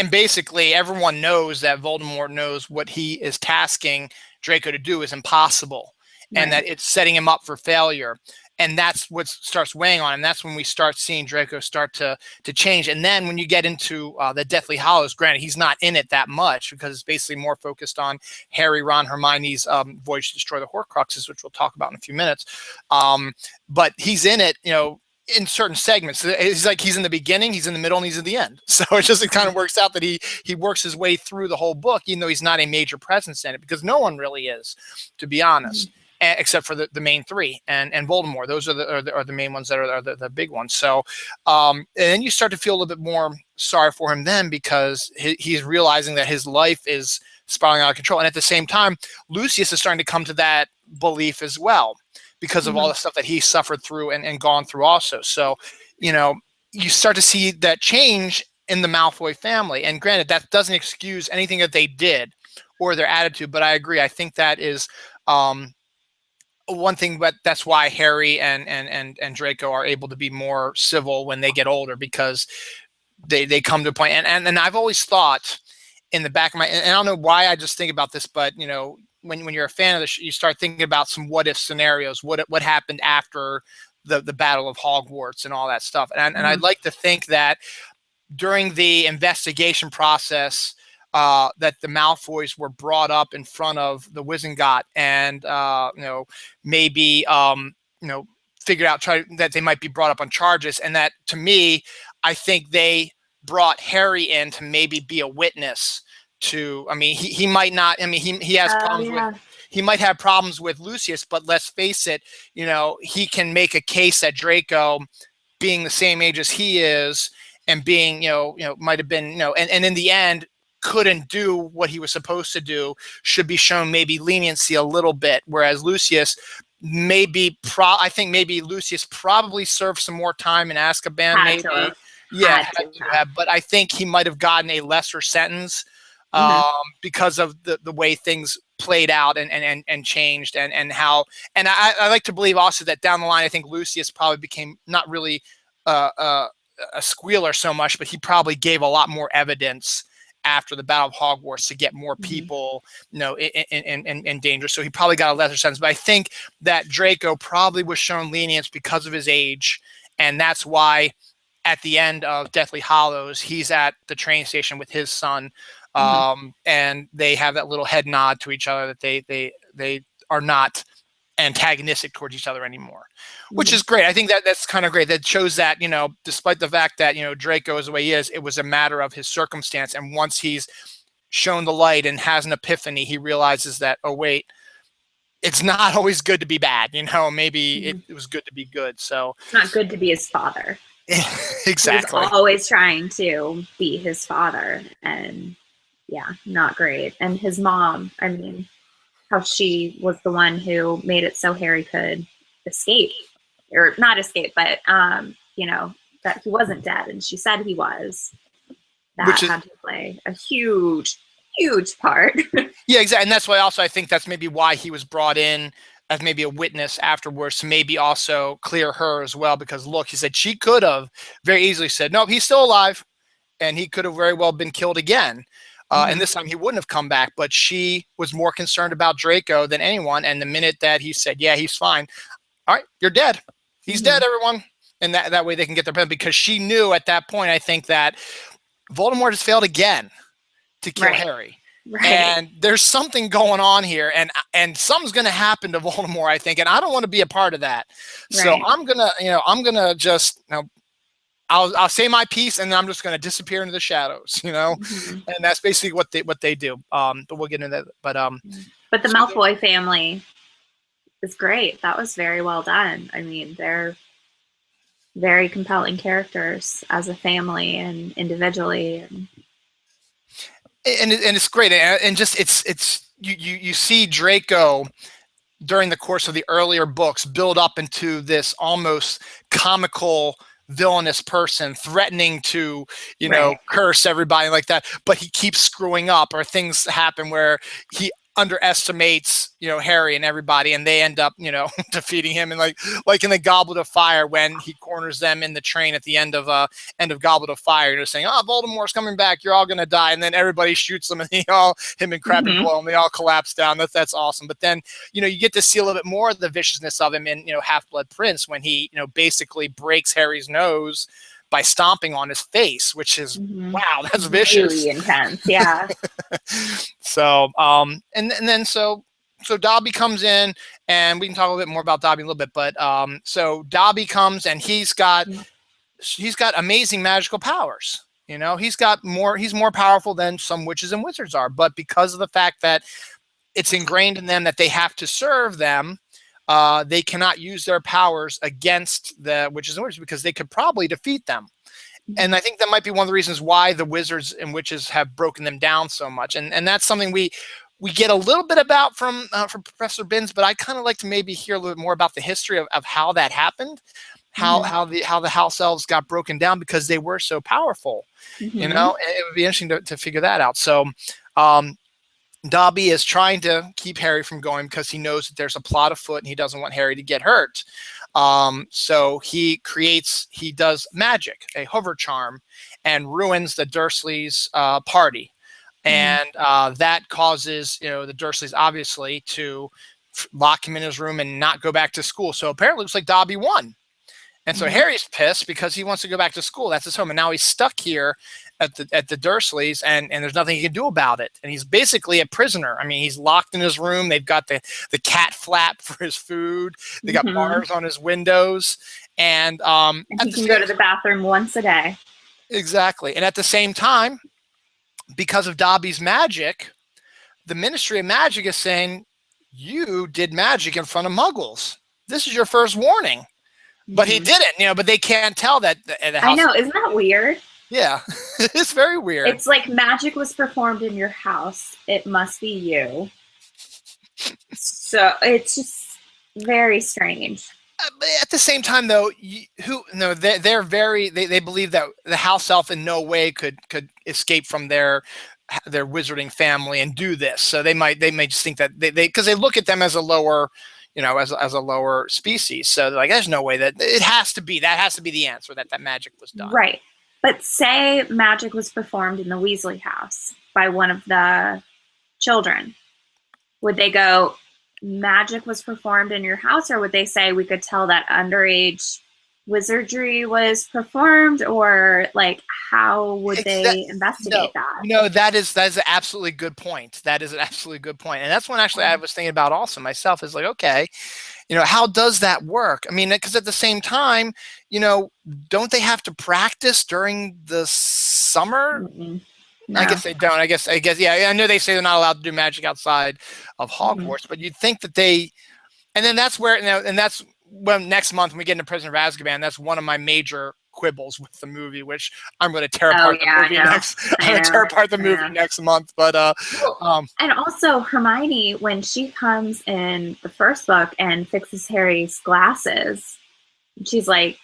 basically everyone knows that Voldemort knows what he is tasking Draco to do is impossible, and that it's setting him up for failure. And that's what starts weighing on him. That's when we start seeing Draco start to change. And then when you get into the Deathly Hallows, granted, he's not in it that much, because it's basically more focused on Harry, Ron, Hermione's voyage to destroy the Horcruxes, which we'll talk about in a few minutes. But he's in it, in certain segments. It's like he's in the beginning, he's in the middle, and he's at the end. So it kind of works out that he works his way through the whole book, even though he's not a major presence in it, because no one really is, to be honest. Except for the main three and Voldemort. Those are the main ones that are the big ones. So and then you start to feel a little bit more sorry for him then, because he's realizing that his life is spiraling out of control. And at the same time, Lucius is starting to come to that belief as well, because of all the stuff that he suffered through and gone through also. So, you start to see that change in the Malfoy family. And granted, that doesn't excuse anything that they did or their attitude, but I agree. I think that is one thing, but that's why Harry and Draco are able to be more civil when they get older, because they come to a point. And I've always thought in the back of my, and I don't know why I just think about this, but when you're a fan of this, you start thinking about some what if scenarios, what happened after the Battle of Hogwarts and all that stuff. And I'd like to think that during the investigation process, that the Malfoys were brought up in front of the Wizengot, and maybe figured out that they might be brought up on charges, and that, to me, I think they brought Harry in to maybe be a witness to. I mean, he might not. I mean, he has problems with. He might have problems with Lucius, but let's face it. He can make a case that Draco, being the same age as he is, and being might have been and in the end, couldn't do what he was supposed to do, should be shown maybe leniency a little bit, whereas Lucius I think maybe Lucius probably served some more time in Azkaban, maybe. But I think he might have gotten a lesser sentence because of the way things played out and changed and how. And I like to believe also that down the line, I think Lucius probably became not really a squealer so much, but he probably gave a lot more evidence after the Battle of Hogwarts to get more people, in danger. So he probably got a lesser sentence. But I think that Draco probably was shown lenience because of his age, and that's why at the end of Deathly Hallows, he's at the train station with his son, and they have that little head nod to each other that they are not antagonistic towards each other anymore, which is great. I think that's kind of great. That shows that, despite the fact that, Draco is the way he is, it was a matter of his circumstance. And once he's shown the light and has an epiphany, he realizes that, oh, wait, it's not always good to be bad, you know. Maybe Mhm. it was good to be good. So It's not good to be his father. He was exactly. always trying to be his father, and yeah, not great. And his mom, I mean, how she was the one who made it so Harry could escape, or not escape, but you know, that he wasn't dead, and she said he was. Which That is had to play a huge, huge part. Yeah, exactly. And that's why also I think that's maybe why he was brought in as maybe a witness afterwards to maybe also clear her as well. Because look, he said she could have very easily said, nope, he's still alive, and he could have very well been killed again. And this time he wouldn't have come back, but she was more concerned about Draco than anyone. And the minute that he said, yeah, he's fine, all right, you're dead. He's dead, everyone. And that way they can get their pen, because she knew at that point, I think, that Voldemort has failed again to kill Right, Harry. right, And there's something going on here, and something's going to happen to Voldemort, I think, and I don't want to be a part of that. So right. I'm gonna just, I'll say my piece, and then I'm just going to disappear into the shadows, Mhm. and that's basically what they do. But we'll get into that. But the So Malfoy family is great. That was very well done. I mean, they're very compelling characters as a family and individually. and it's great, and just it's you see Draco during the course of the earlier books build up into this almost comical villainous person threatening to Right. curse everybody like that, but he keeps screwing up, or things happen where he underestimates Harry and everybody, and they end up defeating him. And like in the Goblet of Fire, when he corners them in the train at the end of Goblet of Fire, saying, oh, Voldemort's coming back, you're all gonna die, and then everybody shoots them, and him and Crabbe Mhm. Goyle, and they all collapse down. That's awesome. But then you get to see a little bit more of the viciousness of him in Half-Blood Prince, when he basically breaks Harry's nose by stomping on his face, which is, Mhm. wow, that's vicious. Really intense. Yeah. So and then so Dobby comes in, and we can talk a little bit more about Dobby in a little bit. But so Dobby comes, and he's got amazing magical powers. He's more powerful than some witches and wizards are, but because of the fact that it's ingrained in them that they have to serve them, they cannot use their powers against the witches and wizards, because they could probably defeat them. And I think that might be one of the reasons why the wizards and witches have broken them down so much. And that's something we get a little bit about from Professor Binns, but I kind of like to maybe hear a little bit more about the history of how that happened, how the house elves got broken down, because they were so powerful. Mhm. It would be interesting to figure that out. So um, Dobby is trying to keep Harry from going, because he knows that there's a plot afoot, and he doesn't want Harry to get hurt. So he does magic, a hover charm, and ruins the Dursleys' party. Mhm. And that causes the Dursleys obviously to lock him in his room and not go back to school. So apparently it looks like Dobby won. And so Mhm. Harry's pissed because he wants to go back to school. That's his home. And now he's stuck here at the Dursleys, and there's nothing he can do about it. And he's basically a prisoner. I mean, he's locked in his room. They've got the cat flap for his food. They got Mhm. bars on his windows. And And at he the can go same to the bathroom once a day. exactly. And at the same time, because of Dobby's magic, the Ministry of Magic is saying, you did magic in front of Muggles. This is your first warning. But he Mhm. didn't, but they can't tell that the I house. know, isn't that weird? Yeah, it's very weird. It's like magic was performed in your house. It must be you. So it's just very strange. But at the same time, though, they're very they believe that the house elf in no way could escape from their wizarding family and do this. So they may just think that they because they look at them as a lower, as a lower species. So they're like, there's no way that that has to be the answer, that magic was done. Right. But say magic was performed in the Weasley house by one of the children. Would they go, magic was performed in your house, or would they say we could tell that underage wizardry was performed, or like how would they No, investigate that? that is an absolutely good point. That is an absolutely good point, and that's one actually I was thinking about also myself. Is like, okay, how does that work? I mean, because at the same time, don't they have to practice during the summer? Mm-mm. I No. guess they don't. I guess, yeah. I know they say they're not allowed to do magic outside of Mhm. Hogwarts, but you'd think that they, and then that's where, and that's when next month when we get into Prisoner of Azkaban, that's one of my major quibbles with the movie, which I'm going to tear Oh apart the yeah, I movie know. next. I I'm going to tear know. apart the I movie know. next month. But Well, and also Hermione, when she comes in the first book and fixes Harry's glasses, she's like,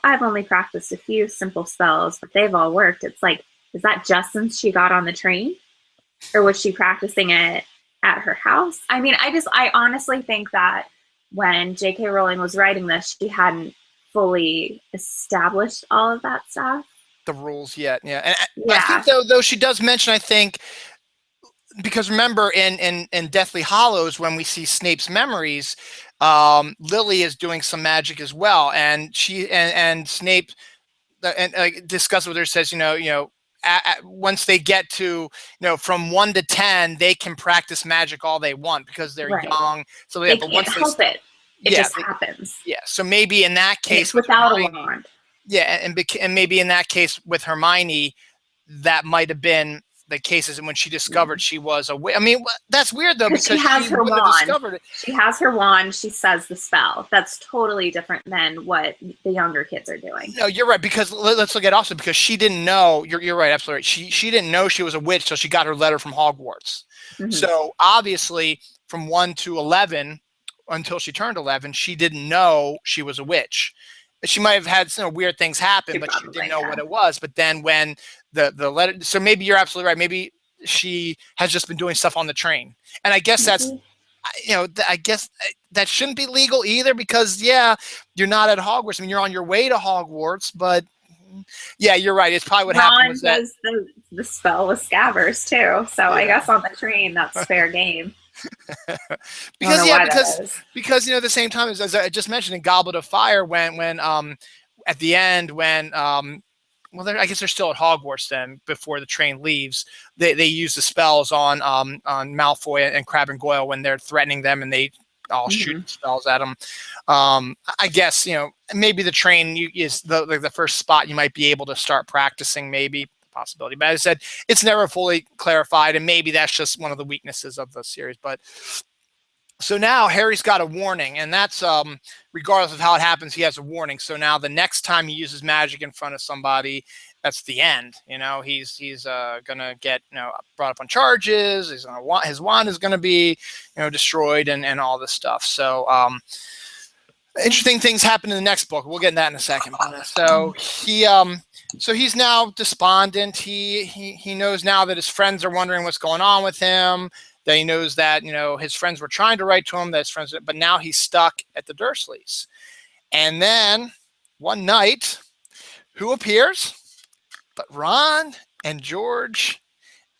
I've only practiced a few simple spells, but they've all worked. It's like, is that just since she got on the train? Or was she practicing it at her house? I mean, I honestly think that when J.K. Rowling was writing this, she hadn't fully established all of that stuff. the rules yet, yeah. And I think Yeah. though she does mention, I think, because remember in Deathly Hollows when we see Snape's memories, Lily is doing some magic as well, and and Snape and discusses with her, says, once they get to, from 1 to 10, they can practice magic all they want because they're Right. young. So yeah, They but can't once help it. It yeah, just happens. yeah. So maybe in that And case it's with without a Hermione, wand. yeah, and maybe in that case with Hermione, that might have been the cases when she discovered she was a witch. I mean, that's weird though, Because she because has she her would have wand. discovered it. She has her wand. She says the spell. That's totally different than what the younger kids are doing. No, you're right, because let's look at also because she didn't know. You're right, absolutely right. She didn't know she was a witch till she got her letter from Hogwarts. Mm-hmm. So obviously, from 1 to 11, until she turned 11, she didn't know she was a witch. She might have had some weird things happen, but she didn't know what it was. But then when the letter, so maybe you're absolutely right. Maybe she has just been doing stuff on the train, and I guess that's, I guess that shouldn't be legal either, because yeah, you're not at Hogwarts. I mean, you're on your way to Hogwarts, but yeah, you're right. It's probably what happened Ron was that does the spell with Scabbers too, so I guess on the train that's fair game. because That is. at the same time as I just mentioned in Goblet of Fire, when at the end when well, I guess they're still at Hogwarts then before the train leaves. They use the spells on Malfoy and Crabbe and Goyle when they're threatening them, and they all shoot spells at them. I guess maybe the train is the first spot you might be able to start practicing, maybe possibility. But as I said, it's never fully clarified, and maybe that's just one of the weaknesses of the series. But so now Harry's got a warning, and that's regardless of how it happens, he has a warning. So now the next time he uses magic in front of somebody, that's the end. He's gonna get brought up on charges. His wand is gonna be destroyed and all this stuff. So interesting things happen in the next book. We'll get into that in a second. So he's now despondent. He knows now that his friends are wondering what's going on with him. That he knows that his friends were trying to write to him. That his friends, but now he's stuck at the Dursleys. And then one night, who appears? But Ron and George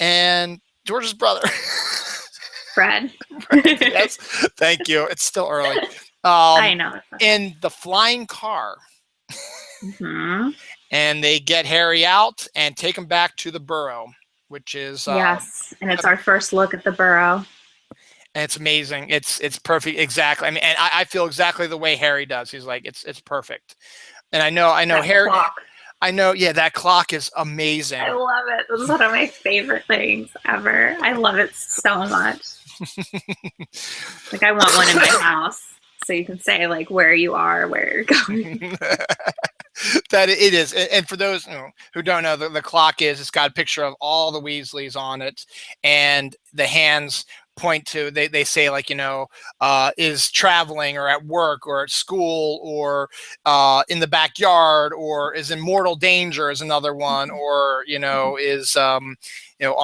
and George's brother, Fred. Yes, thank you. It's still early. I know. In the flying car. Mm-hmm. And they get Harry out and take him back to the Burrow, which is yes, and it's our first look at the Burrow. And it's amazing. It's perfect. Exactly. I mean, and I feel exactly the way Harry does. He's like, it's perfect. And I know that Harry. Clock. I know. Yeah, that clock is amazing. I love it. This is one of my favorite things ever. I love it so much. Like, I want one in my house, so you can say like where you are, where you're going. That it is. And for those who don't know, the clock it's got a picture of all the Weasleys on it, and the hands point to, they say like, is traveling or at work or at school or in the backyard, or is in mortal danger is another one, or is on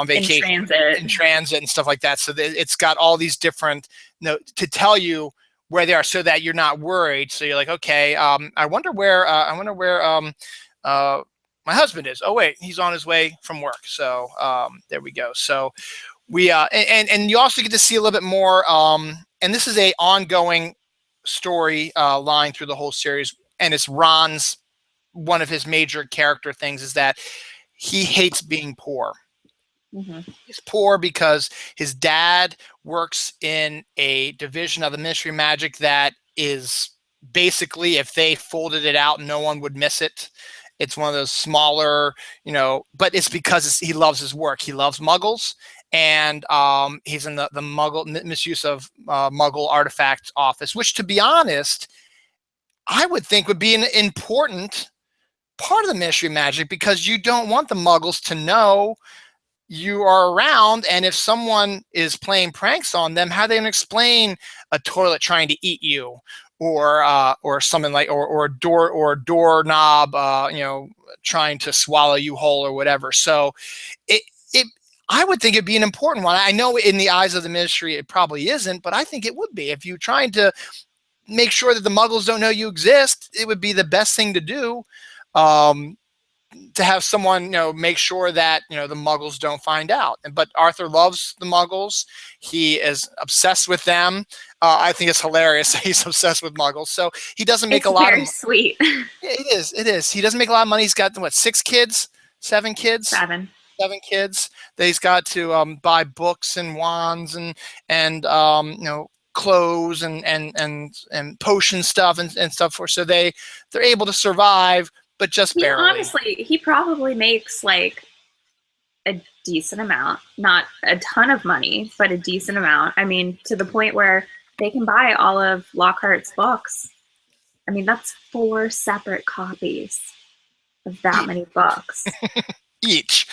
vacation in transit and stuff like that. So it's got all these different to tell you where they are, so that you're not worried. So you're like, okay, I wonder where my husband is. Oh wait, he's on his way from work. So there we go. So we and you also get to see a little bit more. And this is a ongoing story line through the whole series, and it's Ron's, one of his major character things is that he hates being poor. Mm-hmm. He's poor because his dad works in a division of the Ministry of Magic that is basically, if they folded it out, no one would miss it. It's one of those smaller, but it's because he loves his work. He loves Muggles, and he's in the Muggle misuse of Muggle artifacts office, which, to be honest, I would think would be an important part of the Ministry of Magic, because you don't want the Muggles to know you are around, and if someone is playing pranks on them, how are they going to explain a toilet trying to eat you, or something like, or a doorknob, trying to swallow you whole, or whatever. So it I would think it'd be an important one. I know in the eyes of the Ministry it probably isn't, but I think it would be. If you're trying to make sure that the Muggles don't know you exist, it would be the best thing to do. To have someone, make sure that, the Muggles don't find out. But Arthur loves the Muggles. He is obsessed with them. I think it's hilarious that he's obsessed with Muggles. So he doesn't make a lot of money. It's very sweet. It is. He doesn't make a lot of money. He's got, what, 6 kids? 7 kids? 7 kids that he's got to buy books and wands and clothes and potion stuff and stuff for, so they're able to survive, but just barely. Honestly, he probably makes like a decent amount, not a ton of money, but a decent amount. I mean, to the point where they can buy all of Lockhart's books. I mean, that's 4 separate copies of that many books. Each.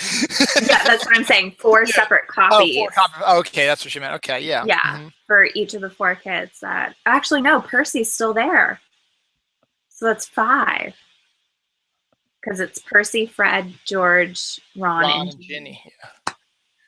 Yeah, that's what I'm saying. 4 separate copies. 4 copies. Okay, that's what you meant. Okay, yeah. Yeah, for each of the 4 kids. Actually, no, Percy's still there. So that's 5. Because it's Percy, Fred, George, Ron and Ginny. Yeah.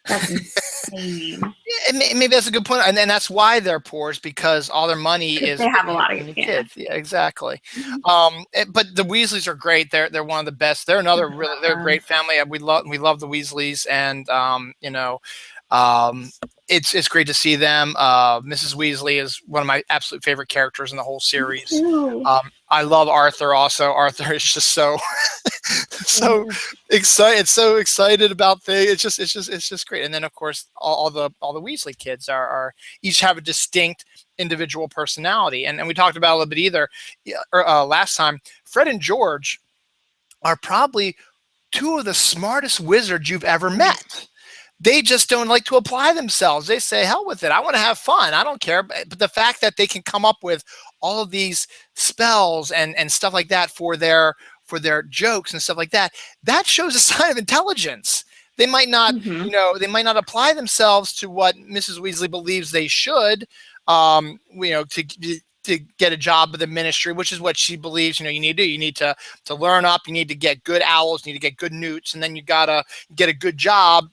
That's insane. Maybe that's a good point, and that's why they're poor, is because all their money is they have a lot of kids. Yeah, exactly. But the Weasleys are great. They're one of the best. They're another they're a great family. We love the Weasleys, and it's great to see them. Mrs. Weasley is one of my absolute favorite characters in the whole series. I love Arthur also. Arthur is just so excited about things. It's just great. And then of course all the Weasley kids are each have a distinct individual personality. And we talked about a little bit last time. Fred and George are probably 2 of the smartest wizards you've ever met. They just don't like to apply themselves. They say, hell with it. I want to have fun. I don't care. But the fact that they can come up with all of these spells and stuff like that for their jokes and stuff like that, that shows a sign of intelligence. They might not, they might not apply themselves to what Mrs. Weasley believes they should, to get a job with the Ministry, which is what she believes, you need to do. You need to learn up. You need to get good owls. You need to get good newts. And then you got to get a good job.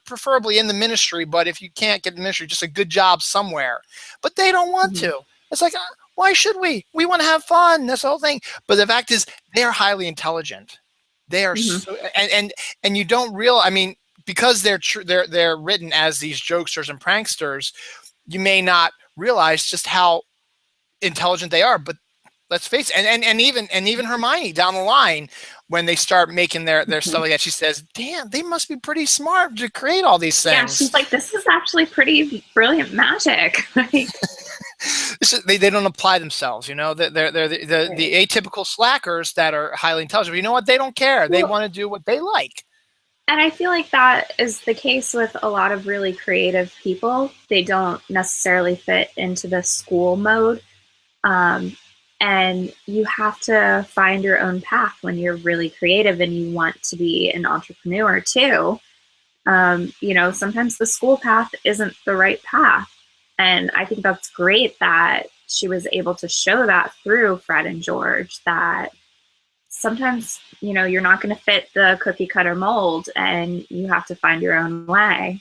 Preferably in the Ministry, but if you can't get the Ministry, just a good job somewhere. But they don't want to. It's like, why should we? We want to have fun. That's the whole thing. But the fact is, they are highly intelligent. They are so, and you don't realize. I mean, because they're written as these jokesters and pranksters, you may not realize just how intelligent they are. But let's face it, and even Hermione down the line, when they start making their stuff like that, she says, damn, they must be pretty smart to create all these things. Yeah, she's like, this is actually pretty brilliant magic. They don't apply themselves, they're the atypical slackers that are highly intelligent. But you know what? They don't care. They want to do what they like. And I feel like that is the case with a lot of really creative people. They don't necessarily fit into the school mode. And you have to find your own path when you're really creative and you want to be an entrepreneur too. Sometimes the school path isn't the right path. And I think that's great that she was able to show that through Fred and George, that sometimes, you're not going to fit the cookie cutter mold and you have to find your own way.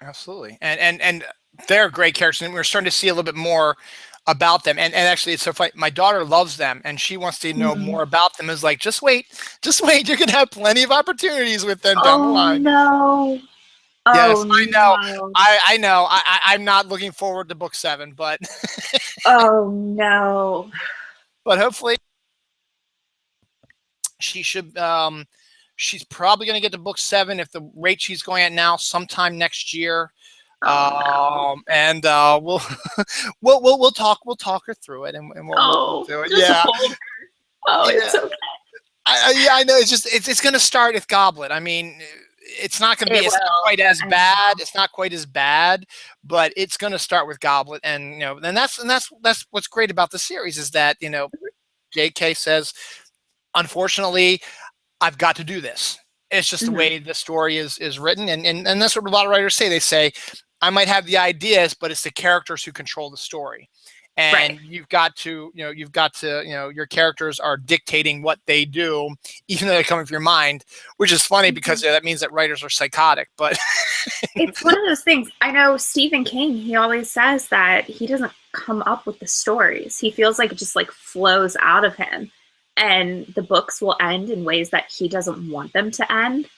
Absolutely. And they're great characters. And we're starting to see a little bit more about them, and actually it's so funny. My daughter loves them and she wants to know more about them. Is like, just wait, you're gonna have plenty of opportunities with them down the line. No. Yes, I know. No. I know. I'm not looking forward to book 7, but oh no. But hopefully she should she's probably going to get to book 7 if the rate she's going at now sometime next year. And we'll talk her through it, and we'll do it. Yeah. It's okay. Yeah, I know. It's going to start with Goblet. I mean, it's not going to be. It It's not will. quite as I bad. know. It's not quite as bad, but it's going to start with Goblet, and that's what's great about the series is that J.K. says, unfortunately, I've got to do this. It's just the Mhm. way the story is written, and that's what a lot of writers say. They say, I might have the ideas, but it's the characters who control the story. Right. And your characters are dictating what they do, even though they're coming from your mind, which is funny because Mhm. that means that writers are psychotic. But It's one of those things. I know Stephen King, he always says that he doesn't come up with the stories. He feels like it just like flows out of him. And the books will end in ways that he doesn't want them to end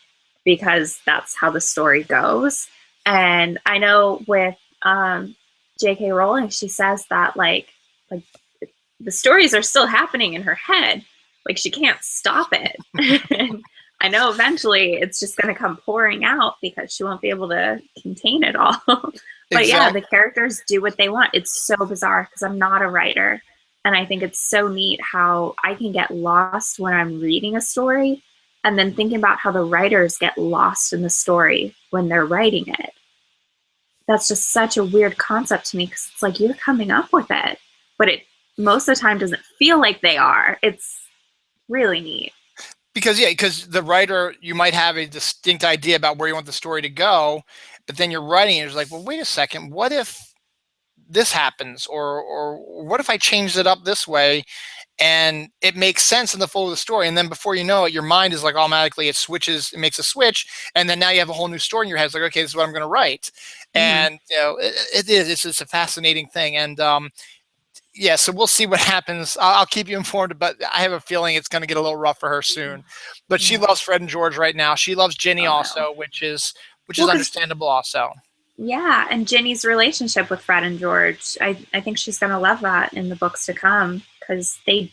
because that's how the story goes. And I know with J.K. Rowling, she says that like the stories are still happening in her head. Like she can't stop it. And I know eventually it's just going to come pouring out because she won't be able to contain it all. But yeah, exactly. the characters do what they want. It's so bizarre because I'm not a writer. And I think it's so neat how I can get lost when I'm reading a story and then thinking about how the writers get lost in the story when they're writing it. That's just such a weird concept to me because it's like you're coming up with it, but it most of the time doesn't feel like they are. It's really neat. Because the writer, you might have a distinct idea about where you want the story to go, but then you're writing it, it's like, well, wait a second, what if this happens, or what if I changed it up this way, and it makes sense in the flow of the story, and then before you know it, your mind is like automatically it makes a switch, and then now you have a whole new story in your head. It's like, okay, this is what I'm going to write. Mm-hmm. And it's just a fascinating thing. And yeah, so we'll see what happens. I'll keep you informed, but I have a feeling it's going to get a little rough for her soon. But she Yeah. loves Fred and George right now. She loves Ginny Oh no. also, which is Well, because understandable also. yeah, and Ginny's relationship with Fred and George, I think she's gonna love that in the books to come because they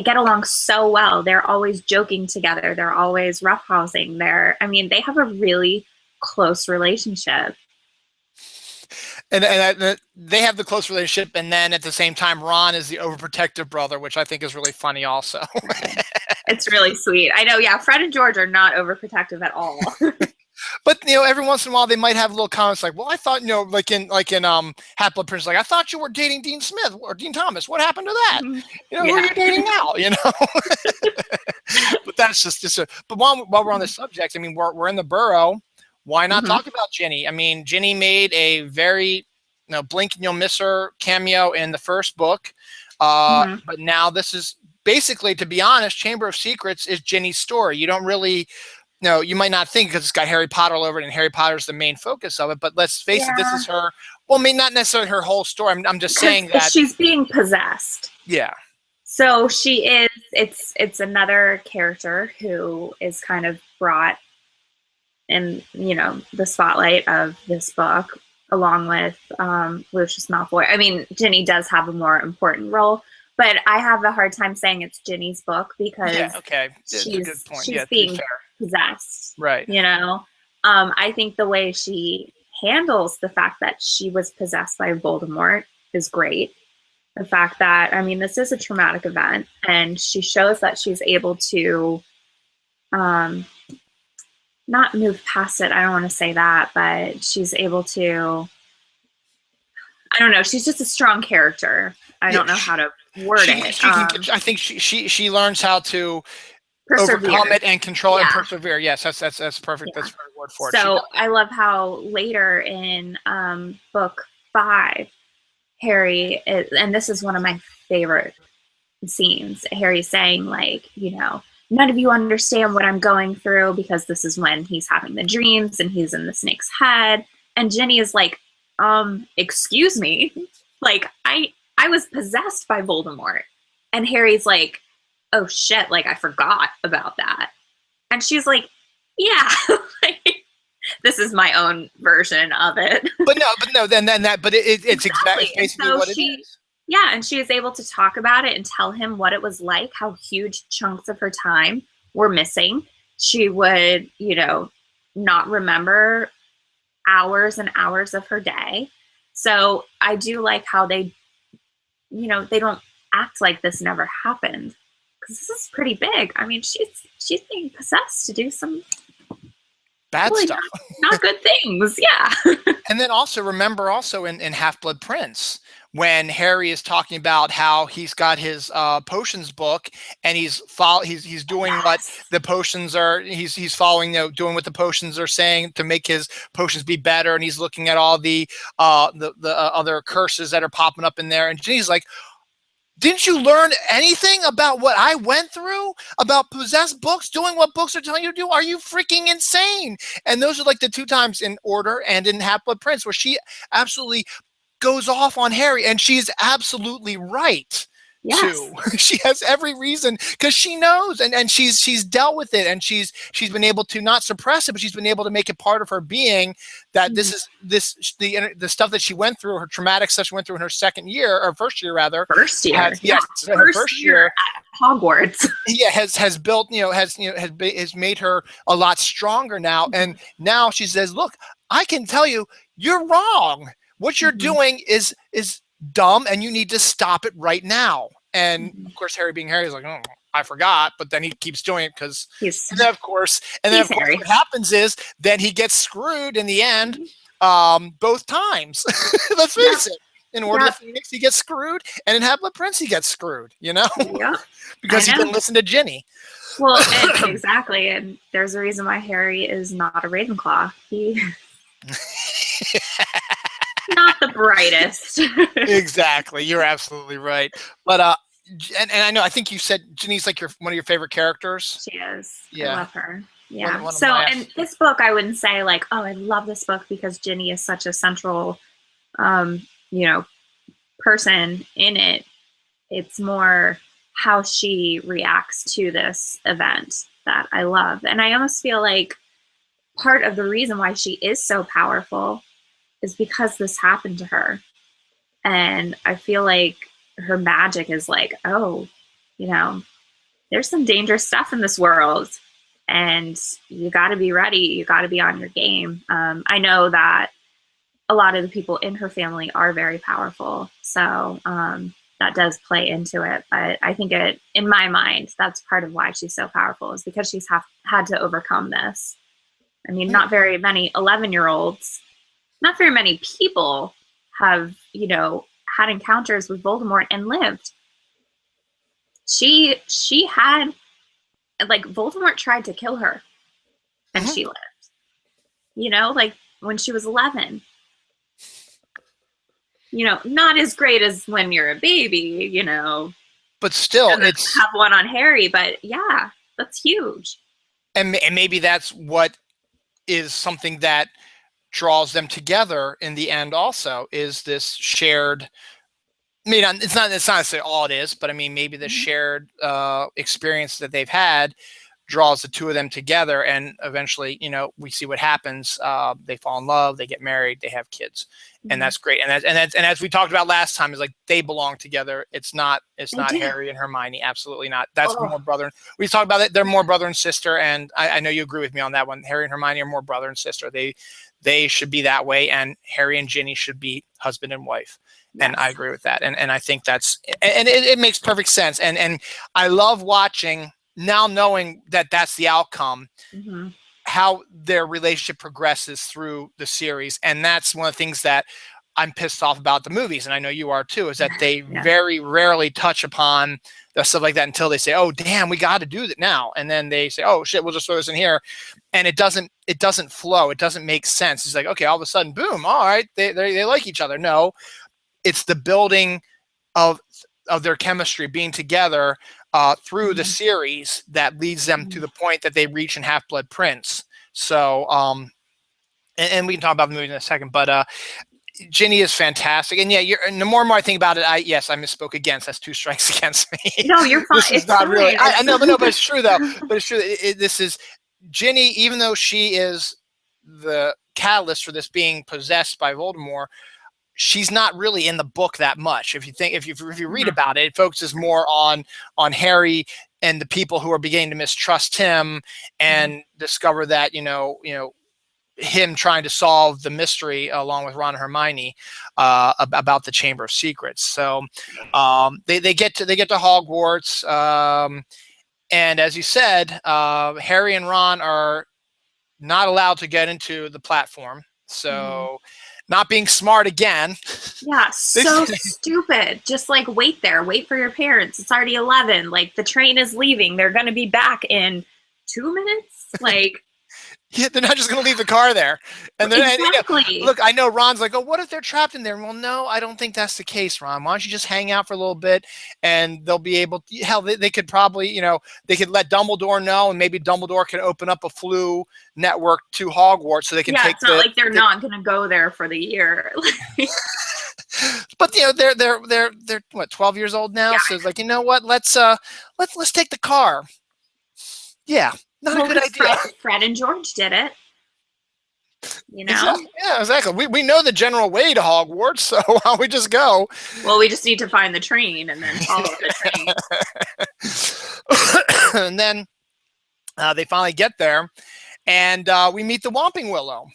get along so well. They're always joking together. They're always roughhousing. I mean, they have a really close relationship. And they have the close relationship, and then at the same time, Ron is the overprotective brother, which I think is really funny also. Right. It's really sweet. I know, yeah, Fred and George are not overprotective at all. But every once in a while they might have little comments like, "Well, I thought like in Half Blood Prince, like I thought you were dating Dean Smith or Dean Thomas. What happened to that? Who are Yeah. you dating now? But that's just a. But while we're on the subject, I mean, we're in the Burrow. Why not Hmm. talk about Ginny? I mean, Ginny made a very blink and you'll miss her cameo in the first book, Hmm. but now this is basically, to be honest, Chamber of Secrets is Ginny's story. You don't really no, you might not think because it's got Harry Potter all over it, and Harry Potter's the main focus of it. But let's face it, this Yeah, is her. Well, I mean, not necessarily her whole story. I'm just because saying that. she's being possessed. Yeah, So she is. It's another character who is kind of brought in, the spotlight of this book, along with Lucius Malfoy. I mean, Ginny does have a more important role, but I have a hard time saying it's Ginny's book yeah, because okay, it's a good point. she's Yeah, to be being fair, possessed. right? I think the way she handles the fact that she was possessed by Voldemort is great. The fact that, I mean, this is a traumatic event, and she shows that she's able to um, not move past it. I don't want to say that, but she's able to, I don't know, she's just a strong character. I Yeah, don't know how to word she it. she can. I think she learns how to overcome Persevere. it and control and Yeah. persevere. Yes, that's perfect. Yeah. That's the right word for it. She So does. I love how later in book 5, Harry is, and this is one of my favorite scenes. Harry's saying, like, none of you understand what I'm going through because this is when he's having the dreams and he's in the snake's head. And Ginny is like, excuse me, like I was possessed by Voldemort. And Harry's like, oh shit, like I forgot about that. And she's like, yeah, like, this is my own version of it. But no, then that. But it's Exactly. And basically so what it is. yeah, and she was able to talk about it and tell him what it was like, how huge chunks of her time were missing. She would, not remember hours and hours of her day. So I do like how they don't act like this never happened because this is pretty big. I mean, she's being possessed to do some Bad really stuff. not good things. Yeah. And then also remember also in Half-Blood Prince, when Harry is talking about how he's got his potions book and he's doing what Yes. the potions are, he's following, doing what the potions are saying to make his potions be better, and he's looking at all the other curses that are popping up in there, and Ginny's like, didn't you learn anything about what I went through about possessed books, doing what books are telling you to do? Are you freaking insane? And those are like the 2 times in Order and in Half-Blood Prince where she absolutely goes off on Harry, and she's absolutely right. Yes. She has every reason, because she knows, and she's dealt with it, and she's been able to not suppress it, but she's been able to make it part of her being, that this is the stuff that she went through, her traumatic stuff she went through in her second year, or first year rather. First year. Yes, her first year at Hogwarts. Yeah, has built, has made her a lot stronger now, and now she says, look, I can tell you, you're wrong. What you're doing is dumb, and you need to stop it right now. And of course, Harry being Harry is like, oh, I forgot, but then he keeps doing it because, and then of course what happens is then he gets screwed in the end, both times. Let's face it. In Order of the Phoenix, he gets screwed, and in Half-Blood Prince, he gets screwed. Because he didn't listen to Ginny. Well, exactly, and there's a reason why Harry is not a Ravenclaw. He not the brightest. Exactly, you're absolutely right. But and I know, I think you said Ginny's like one of your favorite characters. She is. Yeah. I love her. Yeah. One of so, my and this book, I wouldn't say like, oh, I love this book because Ginny is such a central, person in it. It's more how she reacts to this event that I love. And I almost feel like part of the reason why she is so powerful is because this happened to her. And I feel like her magic is like, oh, there's some dangerous stuff in this world, and you got to be ready. You got to be on your game. I know that a lot of the people in her family are very powerful. So that does play into it. But I think in my mind, that's part of why she's so powerful, is because she's had to overcome this. I mean, not very many 11-year-olds, not very many people have, had encounters with Voldemort and lived. She had, like, Voldemort tried to kill her, and she lived. Like when she was 11. Not as great as when you're a baby, But still, it's have one on Harry. But yeah, that's huge. And maybe that's what is something that draws them together in the end. Also, is this shared. I mean, it's not necessarily all it is, but I mean, maybe the shared experience that they've had draws the two of them together, and eventually, we see what happens. They fall in love, they get married, they have kids, and that's great. And as we talked about last time, is like they belong together. It's not Harry and Hermione. Absolutely not. That's more brother. We talked about it. They're more brother and sister, and I know you agree with me on that one. Harry and Hermione are more brother and sister. They should be that way, and Harry and Ginny should be husband and wife. Yes. And I agree with that. And I think that's, and it makes perfect sense. And I love watching now, knowing that that's the outcome, how their relationship progresses through the series. And that's one of the things that I'm pissed off about the movies, and I know you are too, is that they very rarely touch upon the stuff like that until they say, oh, damn, we got to do that now. And then they say, oh shit, we'll just throw this in here. And it doesn't flow. It doesn't make sense. It's like, okay, all of a sudden, boom. All right. They like each other. No, it's the building of their chemistry being together through the series that leads them to the point that they reach in Half-Blood Prince. So, and we can talk about the movie in a second, but Ginny is fantastic. And yeah, and the more and more I think about it, I misspoke against. That's 2 strikes against me. No, you're fine. This is not really, I know, but it's true though. But it's true. This is Ginny, even though she is the catalyst for this being possessed by Voldemort, she's not really in the book that much. If you read about it, it focuses more on Harry and the people who are beginning to mistrust him and discover that, him trying to solve the mystery along with Ron and Hermione about the Chamber of Secrets. So they get to Hogwarts, and as you said, Harry and Ron are not allowed to get into the platform. So not being smart again. Yeah, so stupid. Just like wait there, wait for your parents. It's already 11. Like the train is leaving. They're going to be back in 2 minutes. Like. Yeah, they're not just going to leave the car there. And exactly. And, look, I know Ron's like, oh, what if they're trapped in there? Well, no, I don't think that's the case, Ron. Why don't you just hang out for a little bit, and they'll be able to, hell, they could probably, they could let Dumbledore know, and maybe Dumbledore can open up a flu network to Hogwarts so they can take it's not like they're not going to go there for the year. But they're what, 12 years old now? Yeah. So it's like, you know what? Let's take the car. Yeah. Not a good idea. Fred and George did it. Exactly. Yeah, exactly. We know the general way to Hogwarts, so why don't we just go? Well, we just need to find the train and then follow the train. And then they finally get there, and we meet the Whomping Willow,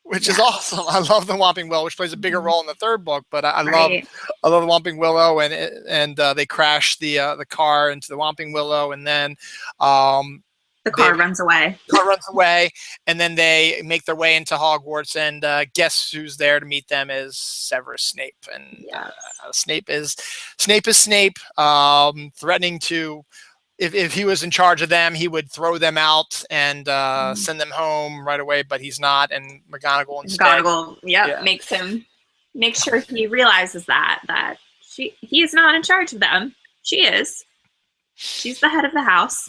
which is awesome. I love the Whomping Willow, which plays a bigger role in the third book, but I love the Whomping Willow, and they crash the car into the Whomping Willow, and then the car runs away. And then they make their way into Hogwarts, and guess who's there to meet them is Severus Snape. And Snape is Snape, threatening to, if he was in charge of them, he would throw them out and send them home right away, but he's not. And McGonagall instead. Makes sure he realizes that he is not in charge of them. She is. She's the head of the house.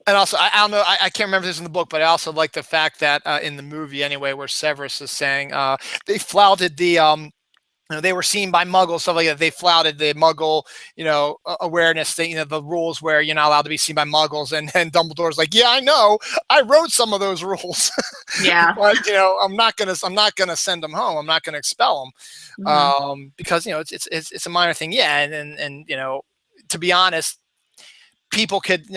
And also, I don't know, I can't remember this in the book, but I also like the fact that in the movie anyway, where Severus is saying they flouted the, they were seen by Muggles, stuff like that. They flouted the Muggle, awareness thing, the rules where you're not allowed to be seen by Muggles. And Dumbledore's like, yeah, I know, I wrote some of those rules. Yeah. But I'm not gonna send them home. I'm not gonna expel them, because it's a minor thing. Yeah, and to be honest, people could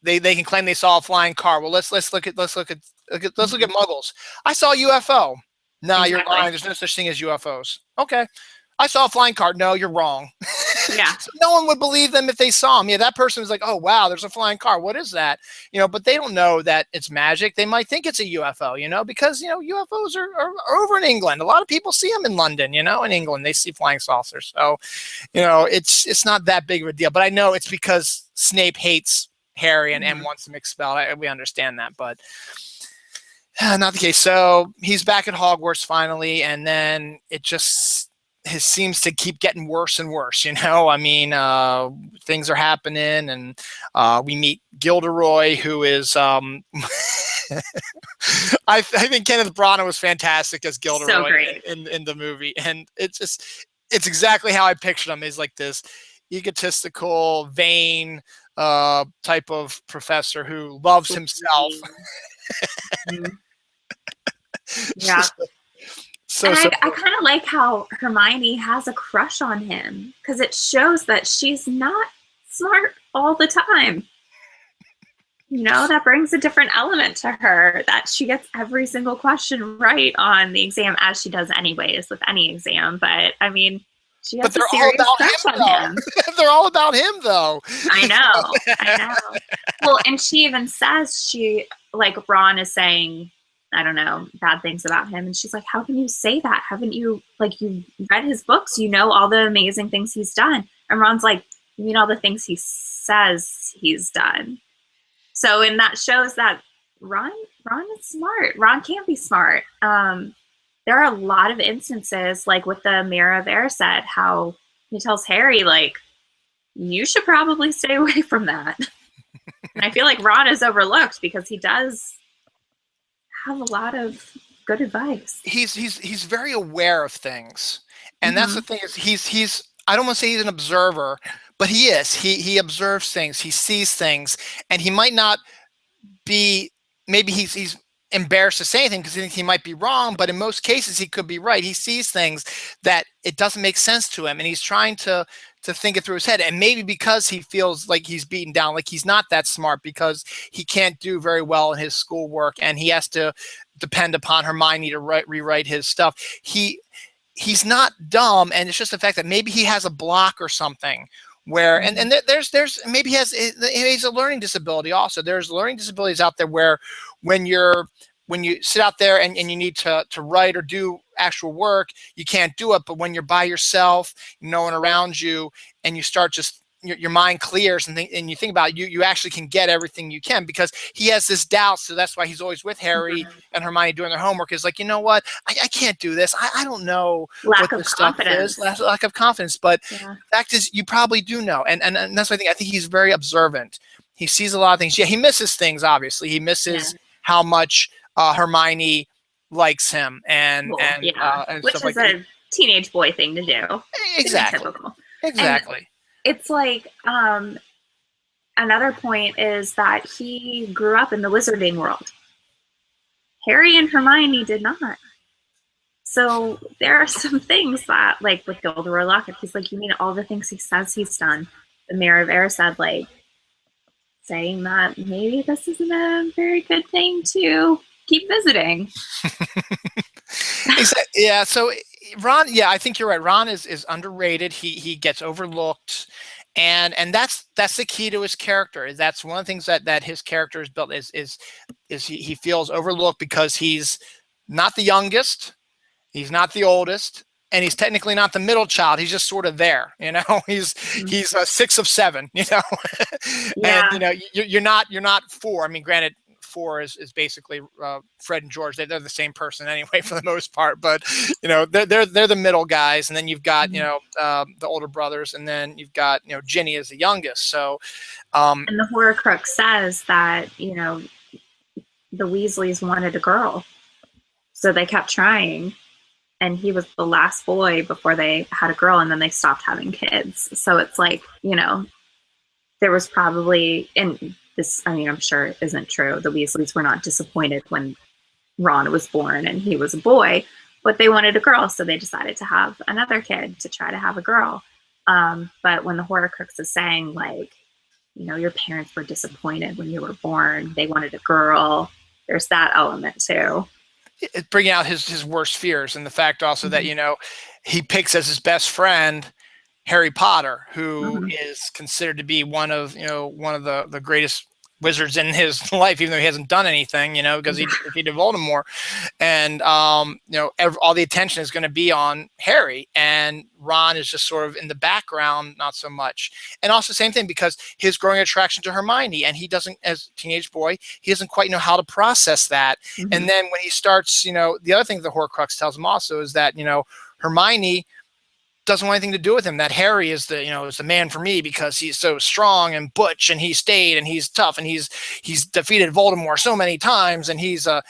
They can claim they saw a flying car. Well, let's look at Muggles. I saw a UFO. No, exactly. You're lying. There's no such thing as UFOs. Okay. I saw a flying car. No, you're wrong. Yeah. So no one would believe them if they saw them. Yeah, that person was like, oh, wow, there's a flying car. What is that? But they don't know that it's magic. They might think it's a UFO, because, UFOs are over in England. A lot of people see them in London, in England. They see flying saucers. So, it's not that big of a deal. But I know it's because Snape hates Harry and wants him expelled. We understand that, but not the case. So he's back at Hogwarts finally, and then it just seems to keep getting worse and worse. I mean, things are happening, and we meet Gilderoy, who is I think Kenneth Branagh was fantastic as Gilderoy in the movie, and it's exactly how I pictured him. He's like this egotistical, vain type of professor who loves himself. Yeah. I kind of like how Hermione has a crush on him, because it shows that she's not smart all the time. That brings a different element to her, that she gets every single question right on the exam, as she does anyways with any exam. But I mean, she has a serious crush on him. They're all about him, though. I know. Well, and she even says Ron is saying, I don't know, bad things about him. And she's like, how can you say that? Haven't you, you read his books? You know all the amazing things he's done. And Ron's like, you mean all the things he says he's done? So, and that shows that Ron is smart. Ron can't be smart. There are a lot of instances, like with the Mirror of Erised, how he tells Harry, you should probably stay away from that. And I feel like Ron is overlooked because he does have a lot of good advice. He's very aware of things, and that's the thing, is he's I don't want to say he's an observer, but he is. He observes things, he sees things, and he might not be. Maybe he's embarrassed to say anything because he thinks he might be wrong, but in most cases he could be right. He sees things that it doesn't make sense to him, and he's trying to think it through his head. And maybe because he feels like he's beaten down, like he's not that smart, because he can't do very well in his schoolwork, and he has to depend upon Hermione to rewrite his stuff. He's not dumb, and it's just the fact that maybe he has a block or something where, and there's maybe he has a learning disability also. There's learning disabilities out there where when you sit out there and you need to write or do actual work, you can't do it. But when you're by yourself, no one around you, and you start just, your mind clears and you think about it, you actually can get everything you can, because he has this doubt. So that's why he's always with Harry and Hermione doing their homework. Is like, you know what, I can't do this. I don't know Lack what of this stuff confidence. is. Lack of confidence. But the fact is, you probably do know, and that's why I think he's very observant. He sees a lot of things. Yeah, he misses things. Obviously, he misses how much Hermione likes him, and which stuff is like a teenage boy thing to do. Exactly. Exactly. And it's like, another point is that he grew up in the wizarding world. Harry and Hermione did not. So there are some things that, like with Gilderoy Lockhart, he's like, you mean all the things he says he's done? The Mayor of Erised, like, saying that maybe this isn't a very good thing to keep visiting. Yeah, so Ron, yeah, I think you're right. Ron is underrated. He gets overlooked, and that's the key to his character. That's one of the things that his character is built, is he feels overlooked because he's not the youngest, he's not the oldest, and he's technically not the middle child. He's just sort of there, you know. He's 6 of 7, you know. And you know, you're not 4. I mean, granted, 4 is basically Fred and George. They're the same person anyway for the most part, but you know, they're the middle guys, and then you've got you know, the older brothers, and then you've got, you know, Ginny as the youngest. So and the Horcrux says that, you know, the Weasleys wanted a girl, so they kept trying, and he was the last boy before they had a girl, and then they stopped having kids. So it's like, you know, there was probably, and this, I mean, I'm sure it isn't true, the Weasleys were not disappointed when Ron was born and he was a boy, but they wanted a girl, so they decided to have another kid to try to have a girl. But when the Horcrux is saying, like, you know, your parents were disappointed when you were born, they wanted a girl, there's that element too. It's bringing out his worst fears, and the fact also that, you know, he picks as his best friend Harry Potter, who is considered to be one of the greatest wizards in his life, even though he hasn't done anything, you know, because he defeated Voldemort. And you know, all the attention is going to be on Harry, and Ron is just sort of in the background, not so much. And also same thing, because his growing attraction to Hermione, and he doesn't, as a teenage boy, he doesn't quite know how to process that. And then when he starts, you know, the other thing the Horcrux tells him also is that, you know, Hermione doesn't want anything to do with him, that Harry is the, you know, is the man for me because he's so strong and butch, and he stayed, and he's tough, and he's defeated Voldemort so many times, and he's a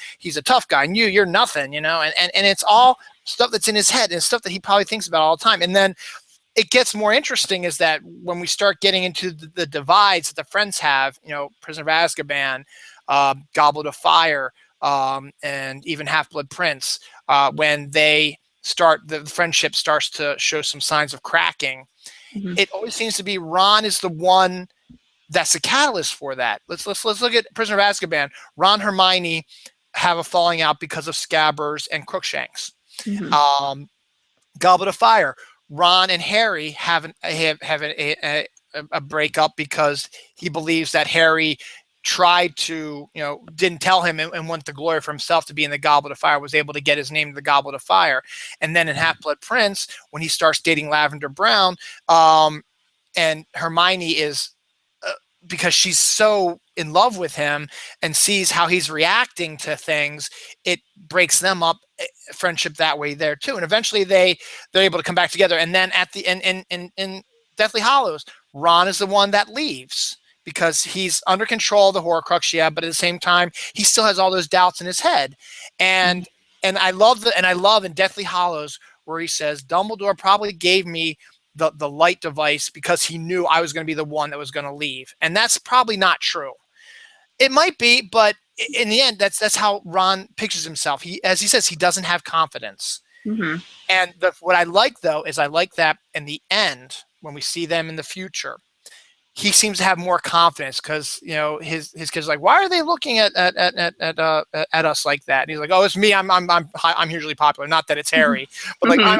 tough guy, and you're nothing, you know. And it's all stuff that's in his head, and stuff that he probably thinks about all the time. And then it gets more interesting is that when we start getting into the divides that the friends have, you know, Prisoner of Azkaban, Goblet of Fire, and even Half-Blood Prince, when they start, the friendship starts to show some signs of cracking. It always seems to be Ron is the one that's the catalyst for that. Let's look at Prisoner of Azkaban. Ron, Hermione have a falling out because of Scabbers and Crookshanks. Goblet of Fire, Ron and Harry have a breakup because he believes that Harry tried to, you know, didn't tell him and want the glory for himself to be in the Goblet of Fire, was able to get his name to the Goblet of Fire. And then in Half-Blood Prince, when he starts dating Lavender Brown, and Hermione is, because she's so in love with him and sees how he's reacting to things, it breaks them up, friendship that way there too. And eventually they're able to come back together. And then at the in Deathly Hallows, Ron is the one that leaves, because he's under control of the Horcrux, yeah, but at the same time, he still has all those doubts in his head. And I love in Deathly Hallows where he says, Dumbledore probably gave me the light device because he knew I was going to be the one that was going to leave. And that's probably not true. It might be, but in the end, that's how Ron pictures himself. As he says, he doesn't have confidence. Mm-hmm. And what I like, though, is I like that in the end, when we see them in the future, he seems to have more confidence because his kids are like, why are they looking at us like that? And he's like, oh, it's me. I'm hugely popular. Not that it's Harry, but like Mm-hmm.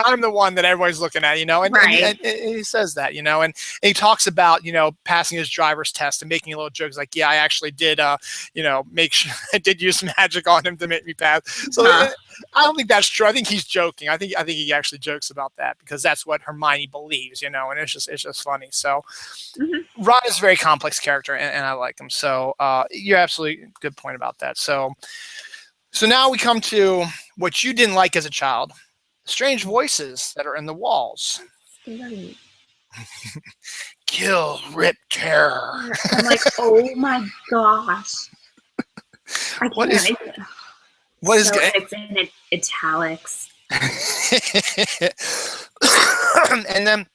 I'm the one that everybody's looking at. And, Right. and he says that. And he talks about passing his driver's test and making a little jokes like, yeah, I actually did make sure I did use magic on him to make me pass. So Huh. I don't think that's true. I think he's joking. I think he actually jokes about that because that's what Hermione believes. And it's just funny. So. Mm-hmm. Ron is a very complex character, and I like him. So you're absolutely good point about that. So now we come to what you didn't like as a child: strange voices that are in the walls. Scary. Kill, rip, terror. I'm like, oh my gosh. I can't. What is So it's in italics. And then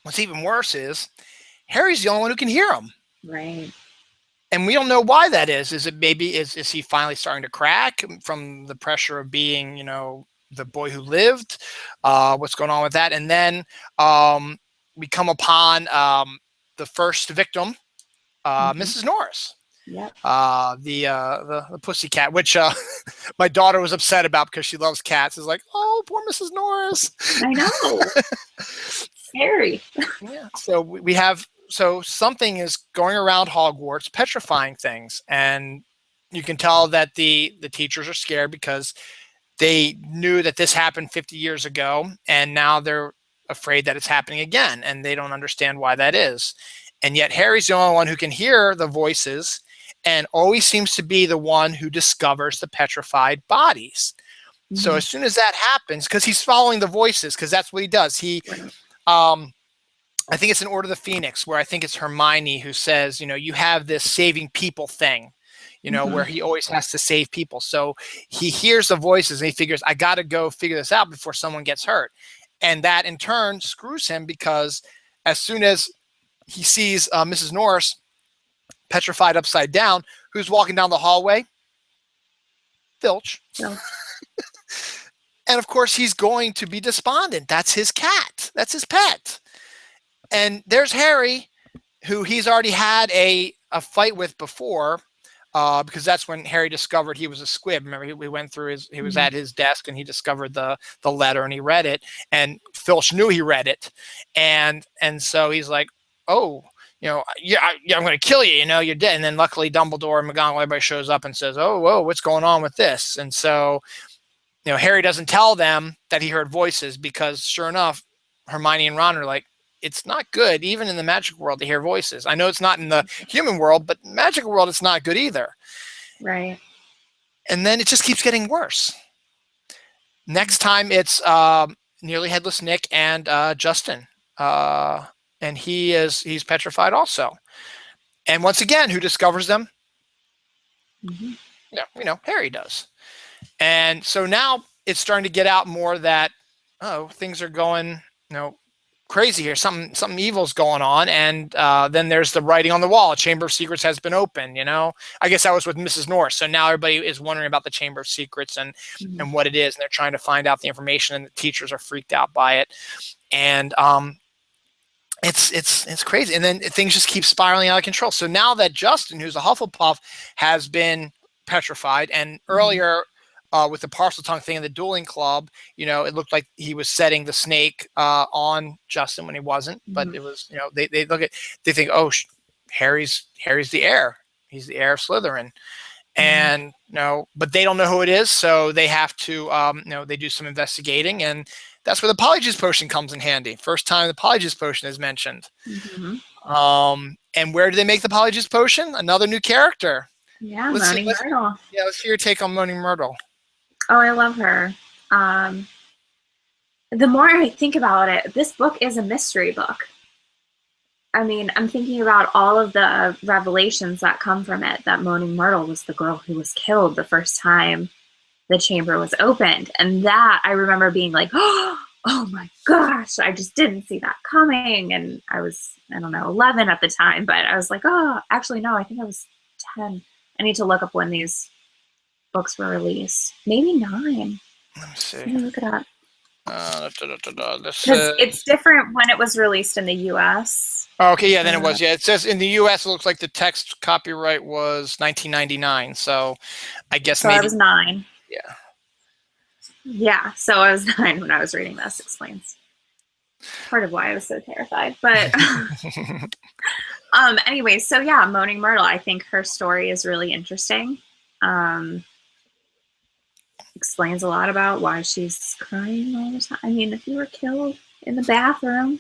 what's even worse is Harry's the only one who can hear them. Right. And we don't know why that is. Is it maybe is he finally starting to crack from the pressure of being, the boy who lived? What's going on with that? And then we come upon the first victim, Mrs. Norris. Yep. The pussycat, which my daughter was upset about because she loves cats. Is like, oh, poor Mrs. Norris. I know. Scary. Yeah. So we have. So something is going around Hogwarts, petrifying things, and you can tell that the teachers are scared because they knew that this happened 50 years ago, and now they're afraid that it's happening again, and they don't understand why that is. And yet Harry's the only one who can hear the voices, and always seems to be the one who discovers the petrified bodies. Mm-hmm. So as soon as that happens, because he's following the voices, because that's what he does. I think it's in Order of the Phoenix where I think it's Hermione who says, you have this saving people thing, mm-hmm. where he always has to save people. So he hears the voices and he figures, I got to go figure this out before someone gets hurt. And that in turn screws him because as soon as he sees Mrs. Norris petrified upside down, who's walking down the hallway? Filch. Yeah. And of course, he's going to be despondent. That's his cat. That's his pet. And there's Harry, who he's already had a fight with before, because that's when Harry discovered he was a squib. Remember, we went through he was at his desk and he discovered the letter and he read it. And Filch knew he read it. And so he's like, oh, I'm going to kill you. You're dead. And then luckily Dumbledore and McGonagall, everybody shows up and says, oh, whoa, what's going on with this? And so, Harry doesn't tell them that he heard voices because sure enough, Hermione and Ron are like, it's not good, even in the magical world, to hear voices. I know it's not in the human world, but magical world, it's not good either. Right. And then it just keeps getting worse. Next time, it's Nearly Headless Nick and Justin, and he's petrified also. And once again, who discovers them? Mm-hmm. Yeah, Harry does. And so now it's starting to get out more that things are going, crazy here. Something evil's going on, and then there's the writing on the wall. A Chamber of Secrets has been opened. I guess that was with Mrs. Norris. So now everybody is wondering about the Chamber of Secrets and what it is, and they're trying to find out the information. And the teachers are freaked out by it, and it's crazy. And then things just keep spiraling out of control. So now that Justin, who's a Hufflepuff, has been petrified, and earlier. With the Parseltongue thing in the dueling club, it looked like he was setting the snake on Justin when he wasn't. But it was, they think, oh, Harry's the heir. He's the heir of Slytherin, and but they don't know who it is, so they have to, they do some investigating, and that's where the Polyjuice Potion comes in handy. First time the Polyjuice Potion is mentioned. Mm-hmm. And where do they make the Polyjuice Potion? Another new character. Yeah, Moaning Myrtle. Yeah, let's hear your take on Moaning Myrtle. Oh, I love her. The more I think about it, this book is a mystery book. I mean, I'm thinking about all of the revelations that come from it, that Moaning Myrtle was the girl who was killed the first time the chamber was opened. And that I remember being like, oh my gosh, I just didn't see that coming. And I was, 11 at the time, but I was like, oh, actually, no, I think I was 10. I need to look up when these books were released. Maybe 9. Let me see. Let me look it up. This Because it's different when it was released in the U.S. Okay, yeah, then it was. Yeah, it says in the U.S. it looks like the text copyright was 1999. So I guess So maybe I was 9. Yeah. Yeah, so I was 9 when I was reading this. Explains part of why I was so terrified. But anyway, so yeah, Moaning Myrtle. I think her story is really interesting. Explains a lot about why she's crying all the time. I mean, if you were killed in the bathroom,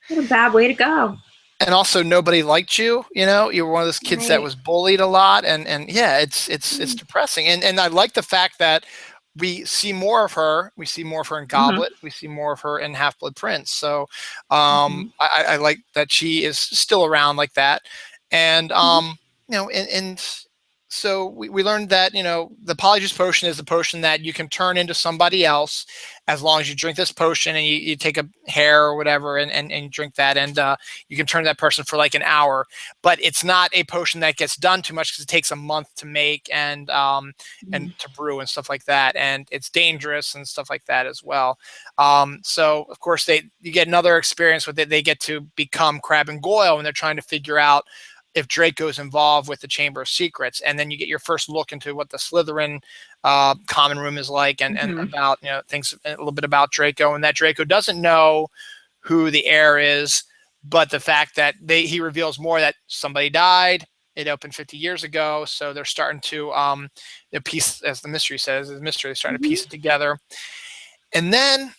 what a bad way to go. And also, nobody liked you. You know, you were one of those kids that was bullied a lot, and yeah, it's depressing. And I like the fact that we see more of her. We see more of her in Goblet. We see more of her in Half Blood Prince. So I like that she is still around like that. And you know, and so we learned that, you know, the Polyjuice Potion is the potion that you can turn into somebody else as long as you drink this potion, and you take a hair or whatever and you drink that, and you can turn that person for like an hour. But it's not a potion that gets done too much because it takes a month to make and to brew and stuff like that, and it's dangerous and stuff like that as well. So of course you get another experience with it. They get to become Crab and Goyle when they're trying to figure out if Draco's involved with the Chamber of Secrets, and then you get your first look into what the Slytherin common room is like, and about, you know, things a little bit about Draco, and that Draco doesn't know who the heir is, but the fact that he reveals more, that somebody died. It opened 50 years ago, so they're starting to piece, as the mystery says, they're starting to piece it together, and then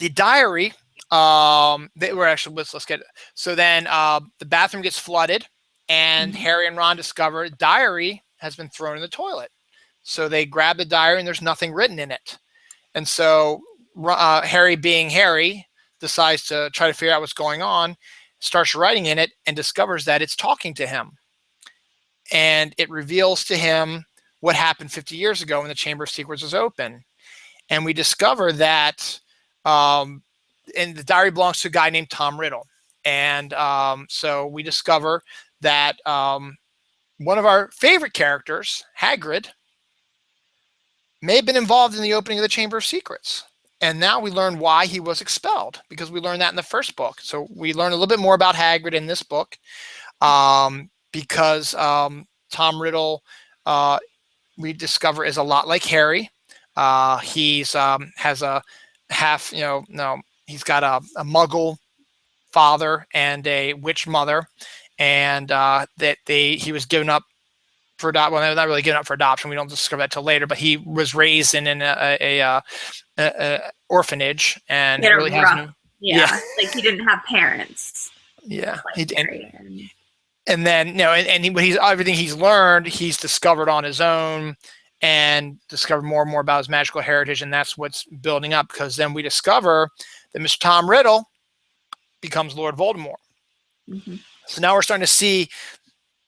the diary. They were actually, let's get it. So then the bathroom gets flooded, and Harry and Ron discover diary has been thrown in the toilet. So they grab the diary, and there's nothing written in it. And so Harry, being Harry, decides to try to figure out what's going on, starts writing in it, and discovers that it's talking to him. And it reveals to him what happened 50 years ago when the Chamber of Secrets was open. And we discover that and the diary belongs to a guy named Tom Riddle. And so we discover that one of our favorite characters, Hagrid, may have been involved in the opening of the Chamber of Secrets. And now we learn why he was expelled, because we learned that in the first book. So we learn a little bit more about Hagrid in this book, because Tom Riddle, we discover, is a lot like Harry. He's has a half, he's got a Muggle father and a witch mother, and that he was given up for adoption. Well, not really given up for adoption. We don't discover that till later. But he was raised in an orphanage, and really has no. Yeah, like he didn't have parents. Yeah, like and then everything he's learned, he's discovered on his own, and discovered more and more about his magical heritage, and that's what's building up. Because then we discover that Mr. Tom Riddle becomes Lord Voldemort. So now we're starting to see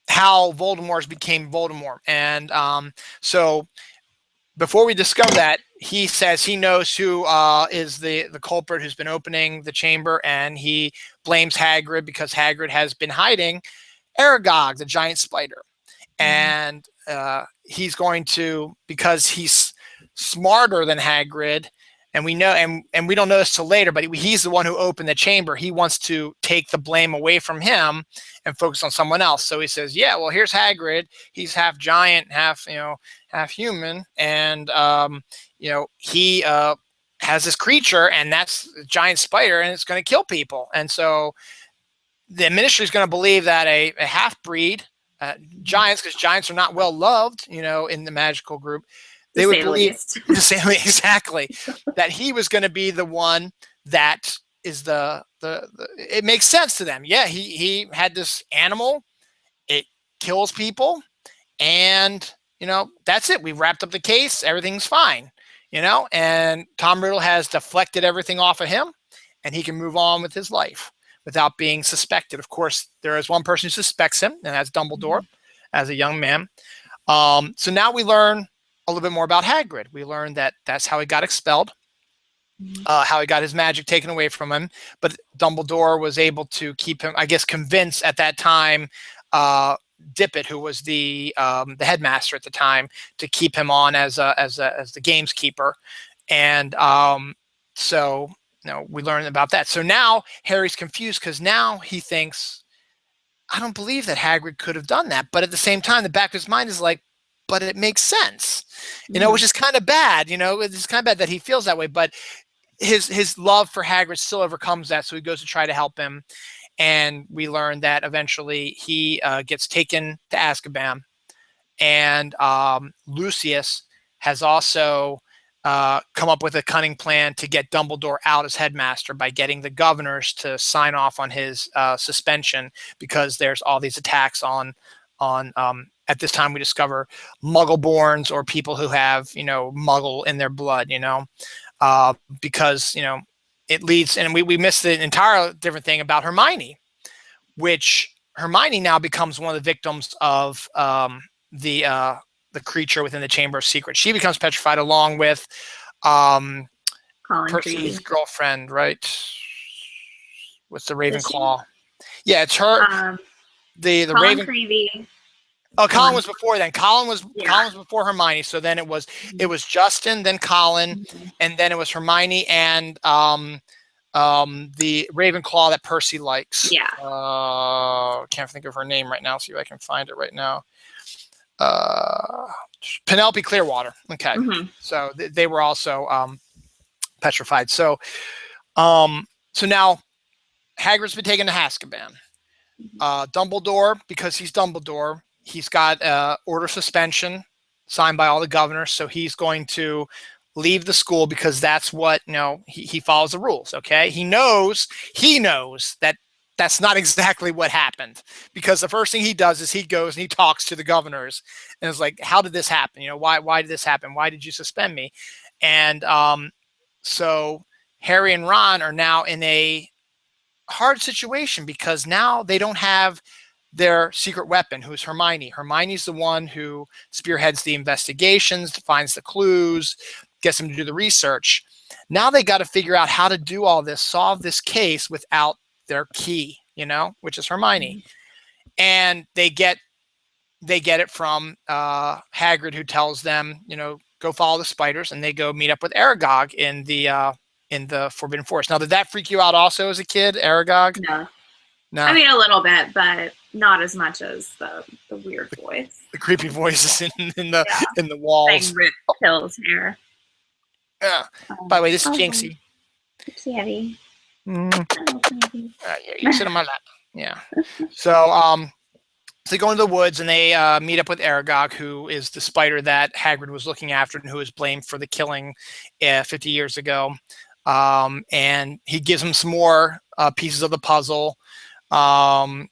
how Voldemort became Voldemort, and so before we discover that, he says he knows who is the culprit who's been opening the chamber, and he blames Hagrid because Hagrid has been hiding Aragog, the giant spider, and he's going to, because he's smarter than Hagrid, and we know, and we don't know this till later, but he's the one who opened the chamber. He wants to take the blame away from him and focus on someone else. So he says, "Yeah, well, here's Hagrid. He's half giant, half human, and he has this creature, and that's a giant spider, and it's going to kill people." And so the ministry is going to believe that a half-breed giants, because giants are not well loved, in the magical group. They would believe exactly that he was going to be the one that is the it makes sense to them. Yeah, he had this animal, it kills people, and that's it. We've wrapped up the case, everything's fine. And Tom Riddle has deflected everything off of him, and he can move on with his life without being suspected. Of course, there is one person who suspects him, and that's Dumbledore, as a young man. So now we learn a little bit more about Hagrid. We learned that that's how he got expelled, how he got his magic taken away from him. But Dumbledore was able to keep him, I guess, convinced at that time Dippet, who was the headmaster at the time, to keep him on as the gameskeeper. And so we learn about that. So now Harry's confused because now he thinks, I don't believe that Hagrid could have done that. But at the same time, the back of his mind is like, but it makes sense, which is kind of bad. It's kind of bad that he feels that way. But his love for Hagrid still overcomes that. So he goes to try to help him. And we learn that eventually he gets taken to Azkaban. And Lucius has also come up with a cunning plan to get Dumbledore out as headmaster by getting the governors to sign off on his suspension, because there's all these attacks on at this time we discover Muggleborns, or people who have Muggle in their blood, because it leads, and we missed the entire different thing about Hermione, which Hermione now becomes one of the victims of the creature within the Chamber of Secrets. She becomes petrified along with Percy's girlfriend, right? With the Ravenclaw. Yeah, it's her. The Colin Creevey. Oh, Colin was before then. Colin was before Hermione. So then it was Justin, then Colin, and then it was Hermione and the Ravenclaw that Percy likes. Yeah. Can't think of her name right now. See if I can find it right now. Penelope Clearwater. Okay. So they were also petrified. So now Hagrid's been taken to Azkaban. Dumbledore, because he's Dumbledore, he's got order of suspension signed by all the governors. So he's going to leave the school because that's what, he follows the rules. Okay. He knows that that's not exactly what happened, because the first thing he does is he goes and he talks to the governors and is like, how did this happen? Why did this happen? Why did you suspend me? And so Harry and Ron are now in a hard situation, because now they don't have their secret weapon, who's Hermione. Hermione's the one who spearheads the investigations, finds the clues, gets them to do the research. Now they got to figure out how to do all this, solve this case without their key, which is Hermione. And they get it from Hagrid, who tells them, go follow the spiders, and they go meet up with Aragog in the Forbidden Forest. Now, did that freak you out also as a kid, Aragog? No. I mean, a little bit, but not as much as the weird voice. The creepy voices in the walls. Like Rip Hill's hair. Yeah. By the way, this is Jinxie. Kitty. Yeah, you sit on my lap. Yeah. So they go into the woods and they meet up with Aragog, who is the spider that Hagrid was looking after and who was blamed for the killing 50 years ago. And he gives them some more pieces of the puzzle. The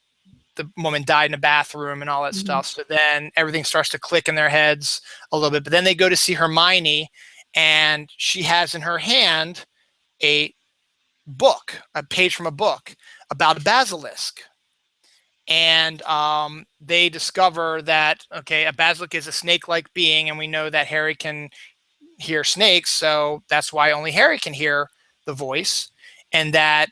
woman died in a bathroom and all that stuff. So then everything starts to click in their heads a little bit. But then they go to see Hermione, and she has in her hand a page from a book about a basilisk. And they discover that, a basilisk is a snake-like being, and we know that Harry can hear snakes, so that's why only Harry can hear the voice, and that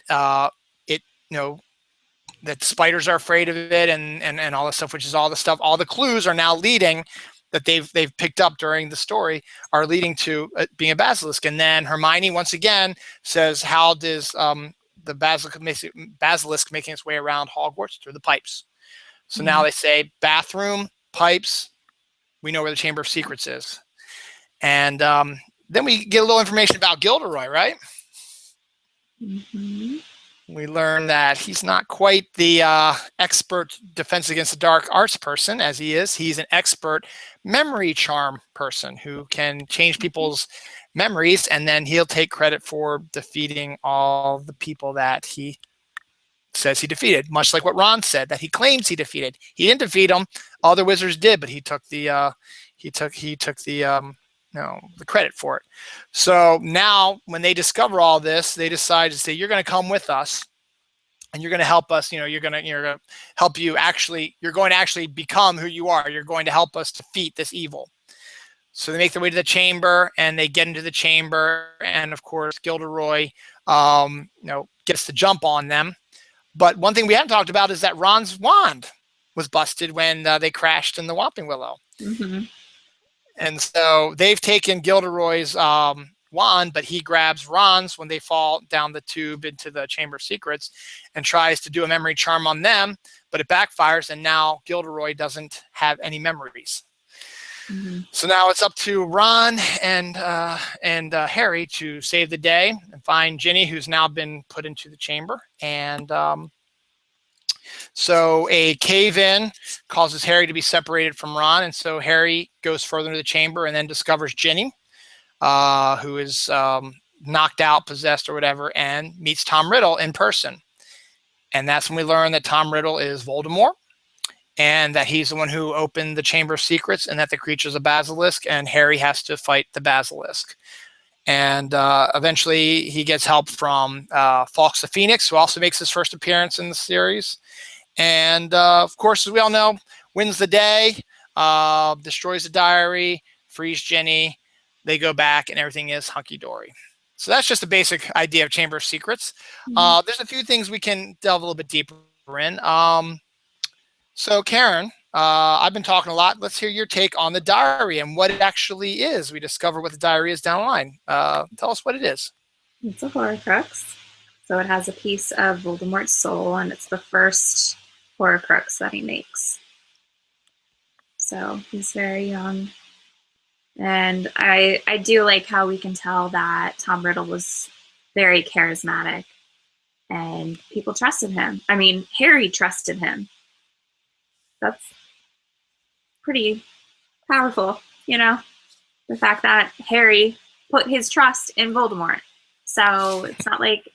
that spiders are afraid of it, and all this stuff, which is all the clues are now leading, that they've picked up during the story, are leading to being a basilisk. And then Hermione once again says, how does the basilisk making its way around Hogwarts? Through the pipes. So now they say bathroom, pipes, we know where the Chamber of Secrets is. And then we get a little information about Gilderoy, right? We learn that he's not quite the expert Defense Against the Dark Arts person as he is. He's an expert memory charm person who can change people's memories, and then he'll take credit for defeating all the people that he says he defeated, much like what Ron said that he claims he defeated. He didn't defeat them; other wizards did, but he took the the credit for it. So now when they discover all this, they decide to say, you're going to come with us and you're going to help us. You're going to help you you're going to actually become who you are. You're going to help us defeat this evil. So they make their way to the chamber, and they get into the chamber, and of course Gilderoy gets the jump on them. But one thing we haven't talked about is that Ron's wand. was busted when they crashed in the Whopping Willow. Mm-hmm. And so they've taken Gilderoy's wand, but he grabs Ron's when they fall down the tube into the Chamber of Secrets and tries to do a memory charm on them, but it backfires, and now Gilderoy doesn't have any memories. Mm-hmm. So now it's up to Ron and Harry to save the day and find Ginny, who's now been put into the chamber. And so a cave-in causes Harry to be separated from Ron, and so Harry goes further into the chamber and then discovers Ginny, who is knocked out, possessed, or whatever, and meets Tom Riddle in person. And that's when we learn that Tom Riddle is Voldemort, and that he's the one who opened the Chamber of Secrets, and that the creature's a basilisk, and Harry has to fight the basilisk. And eventually he gets help from Fawkes the Phoenix, who also makes his first appearance in the series. And of course, as we all know, wins the day, destroys the diary, frees Ginny. They go back, and everything is hunky-dory. So that's just a basic idea of Chamber of Secrets. Mm-hmm. There's a few things we can delve a little bit deeper in. So Karen, I've been talking a lot. Let's hear your take on the diary and what it actually is. We discover what the diary is down the line. Tell us what it is. It's a Horcrux. So it has a piece of Voldemort's soul, and it's the first Horcrux that he makes. So he's very young. And I do like how we can tell that Tom Riddle was very charismatic and people trusted him. I mean, Harry trusted him. That's pretty powerful, you know, the fact that Harry put his trust in Voldemort. So it's not like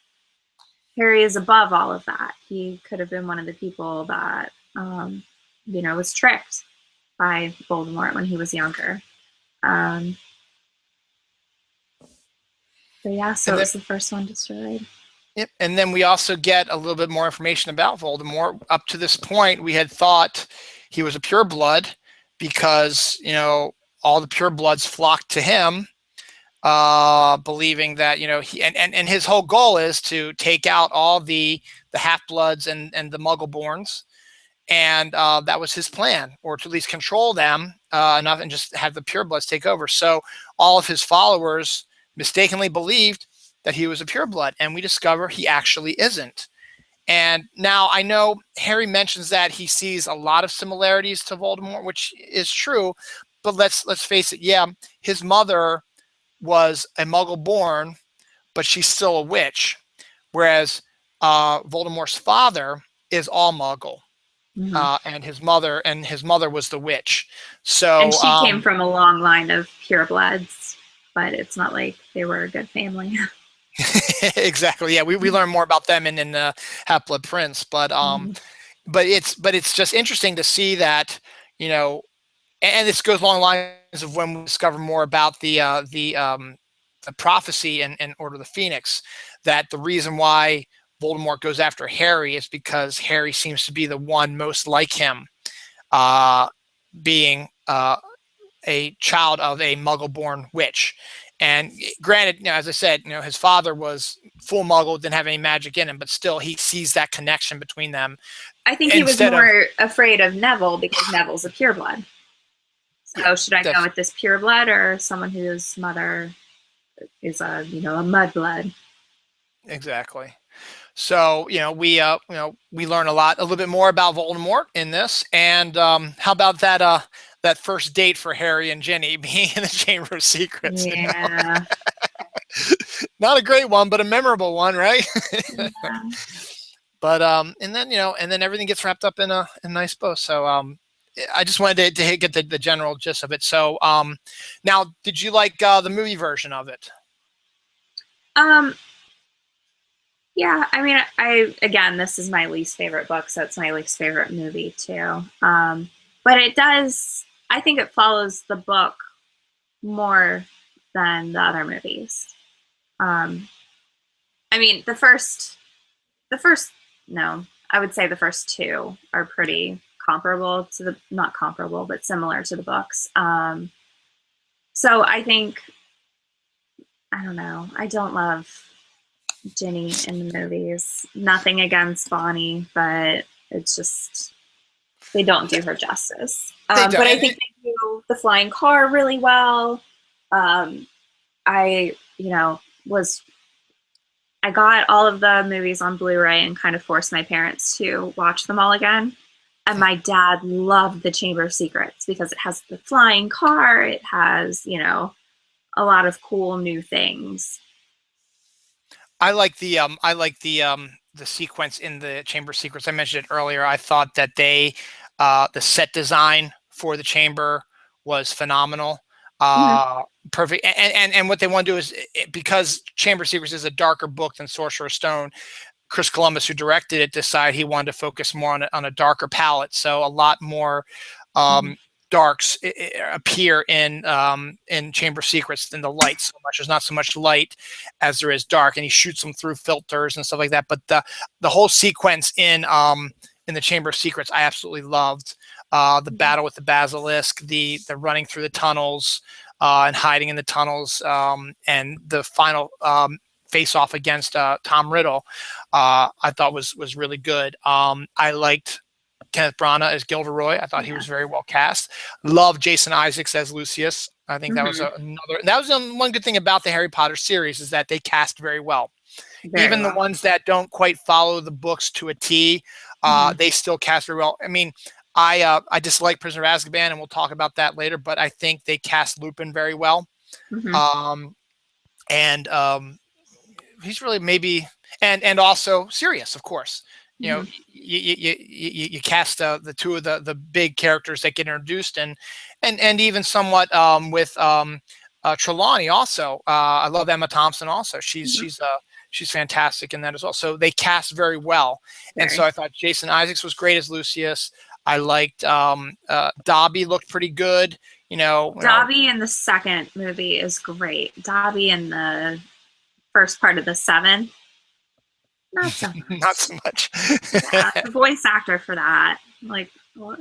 Harry is above all of that. He could have been one of the people that, was tricked by Voldemort when he was younger. But yeah, so it was the first one destroyed. Yep. And then we also get a little bit more information about Voldemort. Up to this point, we had thought he was a pureblood because, all the purebloods flocked to him, believing that, he and his whole goal is to take out all the half-bloods and the Muggleborns. And that was his plan, or to at least control them enough and just have the purebloods take over. So all of his followers mistakenly believed that he was a pureblood, and we discover he actually isn't. And now I know Harry mentions that he sees a lot of similarities to Voldemort, which is true, but let's face it, yeah, his mother was a Muggle-born, but she's still a witch, whereas Voldemort's father is all Muggle. Mm-hmm. And his mother was the witch. So and she came from a long line of purebloods, but it's not like they were a good family. Exactly. Yeah, we learn more about them in Half-Blood Prince, but but it's just interesting to see that, and this goes along the lines of when we discover more about the prophecy and Order of the Phoenix, that the reason why Voldemort goes after Harry is because Harry seems to be the one most like him, being a child of a Muggle-born witch. And granted, as I said, his father was full Muggle, didn't have any magic in him, but still he sees that connection between them. I think he was more afraid of Neville because Neville's a pureblood. So should I go with this pureblood or someone whose mother is a mudblood? Exactly. So we learn a little bit more about Voldemort in this. And how about that first date for Harry and Ginny being in the Chamber of Secrets? Yeah. Not a great one, but a memorable one, right? Yeah. But and then everything gets wrapped up in a nice bow. So I just wanted to get the general gist of it. So now, did you like the movie version of it? Yeah, I mean, again, this is my least favorite book, so it's my least favorite movie too. But I think it follows the book more than the other movies. I mean, I would say the first two are pretty comparable to not comparable, but similar to the books. So I think, I don't know, I don't love Ginny in the movies. Nothing against Bonnie, but it's just they don't do her justice. They don't. But I think they do the flying car really well. I, I got all of the movies on Blu-ray and kind of forced my parents to watch them all again. And my dad loved The Chamber of Secrets because it has the flying car. It has, a lot of cool new things. I like the sequence in the Chamber of Secrets. I mentioned it earlier. I thought that the set design for the chamber was phenomenal. Perfect. And what they want to do is, because Chamber of Secrets is a darker book than Sorcerer's Stone, Chris Columbus, who directed it, decided he wanted to focus more on a darker palette. So a lot more darks appear in Chamber of Secrets than the light so much. There's not so much light as there is dark, and he shoots them through filters and stuff like that. But the whole sequence in the Chamber of Secrets, I absolutely loved. The battle with the basilisk, the running through the tunnels and hiding in the tunnels, and the final face off against Tom Riddle, I thought was really good. I liked Kenneth Branagh as Gilderoy. I thought he was very well cast. Loved Jason Isaacs as Lucius. I think that was one good thing about the Harry Potter series, is that they cast very well. Even the ones that don't quite follow the books to a T, they still cast very well. I mean, I dislike Prisoner of Azkaban, and we'll talk about that later, but I think they cast Lupin very well. He's really maybe, and also Sirius, of course. You cast the two of the big characters that get introduced, and even somewhat with Trelawney also. I love Emma Thompson also. She's fantastic in that as well. So they cast very well. And so I thought Jason Isaacs was great as Lucius. I liked Dobby looked pretty good. Dobby in the second movie is great. Dobby in the first part of the 7. Not so much. Not so much. Yeah, the voice actor for that, like, what?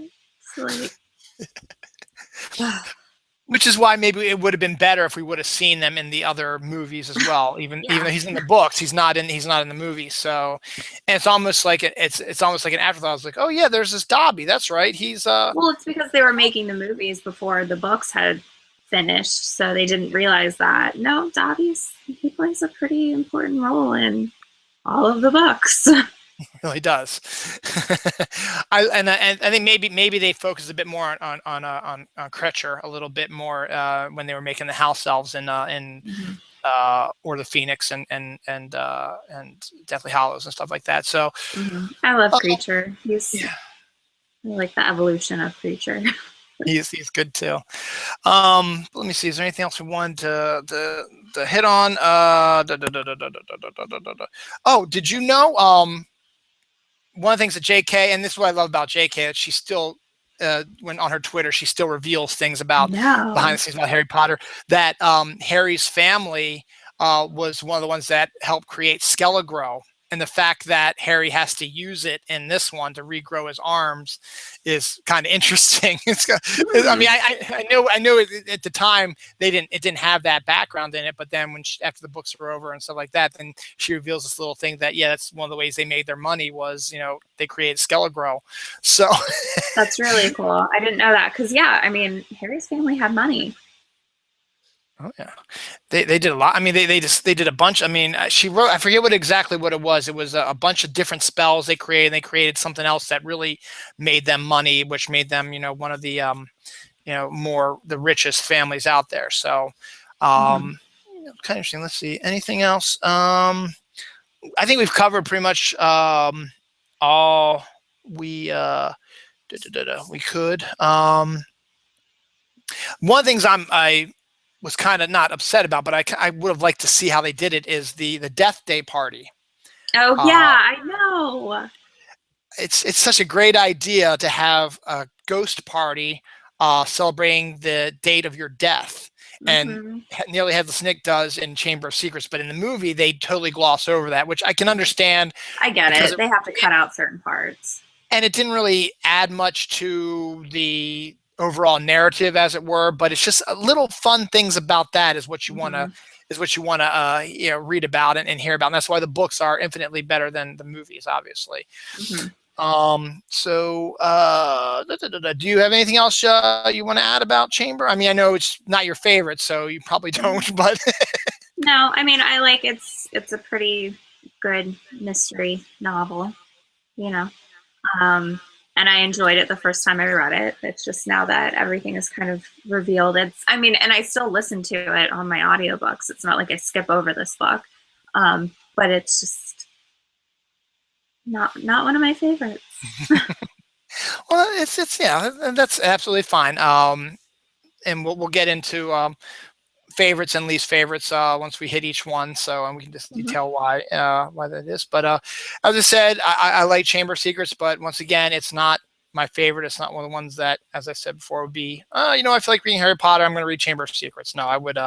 Which is why maybe it would have been better if we would have seen them in the other movies as well. Even though he's in the books, he's not in the movie. So, and it's almost like it's almost like an afterthought. I was like, oh yeah, there's this Dobby. That's right. He's Well, it's because they were making the movies before the books had finished, so they didn't realize that. No, he plays a pretty important role in all of the books. He really does. I think maybe they focused a bit more on Krecher a little bit more when they were making the house elves or the Phoenix and Deathly Hallows and stuff like that. So I love Krecher. I like the evolution of Krecher. He's good too. Let me see. Is there anything else we wanted to hit on? Oh, did you know? One of the things that JK, and this is what I love about JK, that she still, when on her Twitter, she still reveals things about behind the scenes about Harry Potter. That Harry's family was one of the ones that helped create Skele-Gro. And the fact that Harry has to use it in this one to regrow his arms is kind of interesting. I mean, I know at the time it didn't have that background in it, but then after the books were over and stuff like that, then she reveals this little thing that that's one of the ways they made their money was they created Skele-Gro. So that's really cool. I didn't know that because I mean, Harry's family had money. Oh yeah, they did a lot. I mean, they did a bunch. I mean, she wrote. I forget exactly what it was. It was a bunch of different spells they created. And they created something else that really made them money, which made them, one of the, more the richest families out there. So, kind of interesting. Let's see. Anything else? I think we've covered pretty much all we could. One of the things I was kind of not upset about, but I would have liked to see how they did it, is the Death Day party. Oh yeah, I know. It's such a great idea to have a ghost party celebrating the date of your death. And Nearly Headless Nick does in Chamber of Secrets, but in the movie they totally gloss over that, which I can understand. I get it. They have to cut out certain parts. And it didn't really add much to the overall narrative, as it were, but it's just little fun things about that is what you want to read about and hear about. And that's why the books are infinitely better than the movies, obviously. Do you have anything else you want to add about Chamber? I mean, I know it's not your favorite, so you probably don't, but No, I mean, I like it's a pretty good mystery novel, you know. And I enjoyed it the first time I read it. It's just now that everything is kind of revealed. I mean, and I still listen to it on my audiobooks. It's not like I skip over this book. But it's just not one of my favorites. well, it's yeah, that's absolutely fine. And we'll get into favorites and least favorites once we hit each one. So, and we can just detail why that is. But as I said, I like Chamber of Secrets, but once again, it's not my favorite. It's not one of the ones that, as I said before, would be, I feel like reading Harry Potter. I'm going to read Chamber of Secrets. No, I would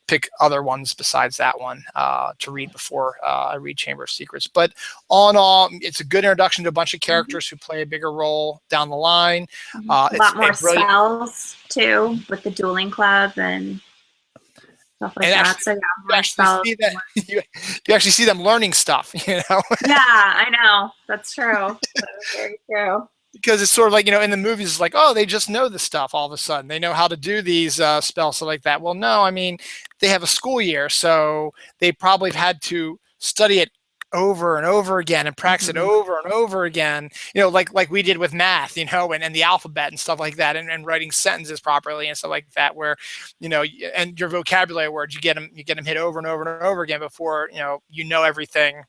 pick other ones besides that one to read before I read Chamber of Secrets. But all in all, it's a good introduction to a bunch of characters who play a bigger role down the line. A lot more spells too, with the dueling club and stuff like that. So yeah, more spells. You actually see them learning stuff, Yeah, I know. That's true. That's very true. Because it's sort of like, in the movies, it's like, oh, they just know the stuff all of a sudden. They know how to do these spells, stuff like that. Well, no, I mean, they have a school year, so they probably have had to study it over and over again and practice it over and over again, like we did with math, and the alphabet and stuff like that, and writing sentences properly and stuff like that, where, and your vocabulary words, you get them hit over and over and over again before, everything,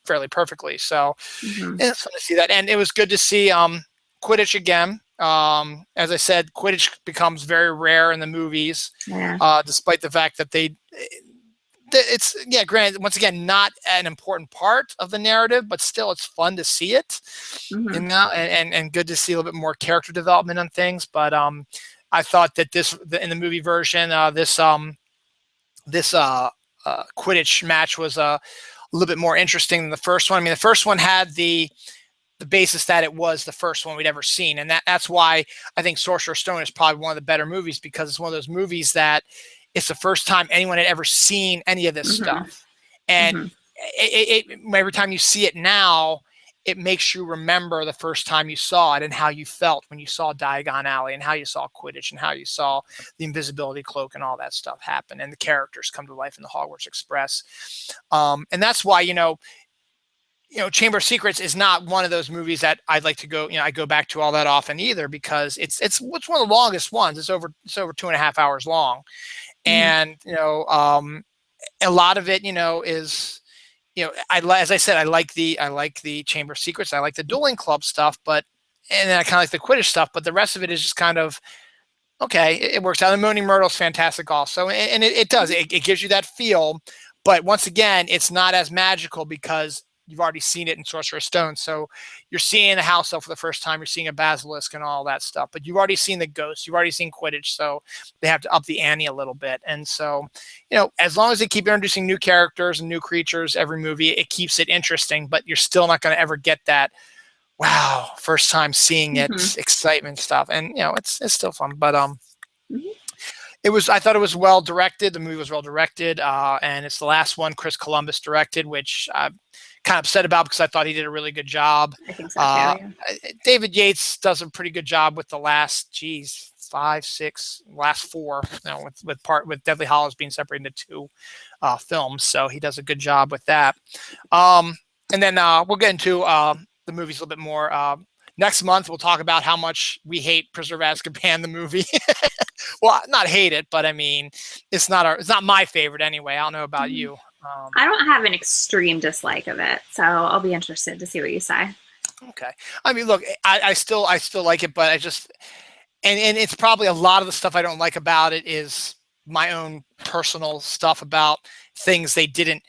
fairly perfectly. So it's fun to see that. And it was good to see Quidditch again. As I said, Quidditch becomes very rare in the movies, despite the fact that granted, once again, not an important part of the narrative, but still it's fun to see it, and good to see a little bit more character development on things. But I thought that in the movie version, this Quidditch match was a little bit more interesting than the first one. I mean, the first one had the basis that it was the first one we'd ever seen, and that's why I think Sorcerer's Stone is probably one of the better movies, because it's one of those movies that it's the first time anyone had ever seen any of this stuff, and every time you see it now, it makes you remember the first time you saw it and how you felt when you saw Diagon Alley and how you saw Quidditch and how you saw the invisibility cloak and all that stuff happen and the characters come to life in the Hogwarts Express. And that's why, Chamber of Secrets is not one of those movies that I'd like to go, I go back to all that often either, because it's one of the longest ones. It's over 2.5 hours long. And, a lot of it, is, as I said, I like the Chamber of Secrets. I like the dueling club stuff, and then I kind of like the Quidditch stuff, but the rest of it is just kind of, okay, it works out. The Moaning Myrtle is fantastic also. And it does, it gives you that feel, but once again, it's not as magical because you've already seen it in Sorcerer's Stone. So you're seeing the house elf for the first time, you're seeing a basilisk and all that stuff, but you've already seen the ghosts, you've already seen Quidditch. So they have to up the ante a little bit. And so, as long as they keep introducing new characters and new creatures every movie, it keeps it interesting, but you're still not going to ever get that, wow, first time seeing it, excitement stuff. And, it's still fun, but, I thought it was well directed. The movie was well directed. And it's the last one Chris Columbus directed, which I'm kind of upset about because I thought he did a really good job. I think so too, yeah. David Yates does a pretty good job with the last, last four, with Deathly Hallows being separated into two films. So he does a good job with that. And then we'll get into the movies a little bit more. Next month, we'll talk about how much we hate Prisoner of Azkaban, the movie. Well, not hate it, but I mean, it's not my favorite anyway. I don't know about you. I don't have an extreme dislike of it, so I'll be interested to see what you say. Okay. I mean, look, I still like it, but I just, and it's probably a lot of the stuff I don't like about it is my own personal stuff about things they didn't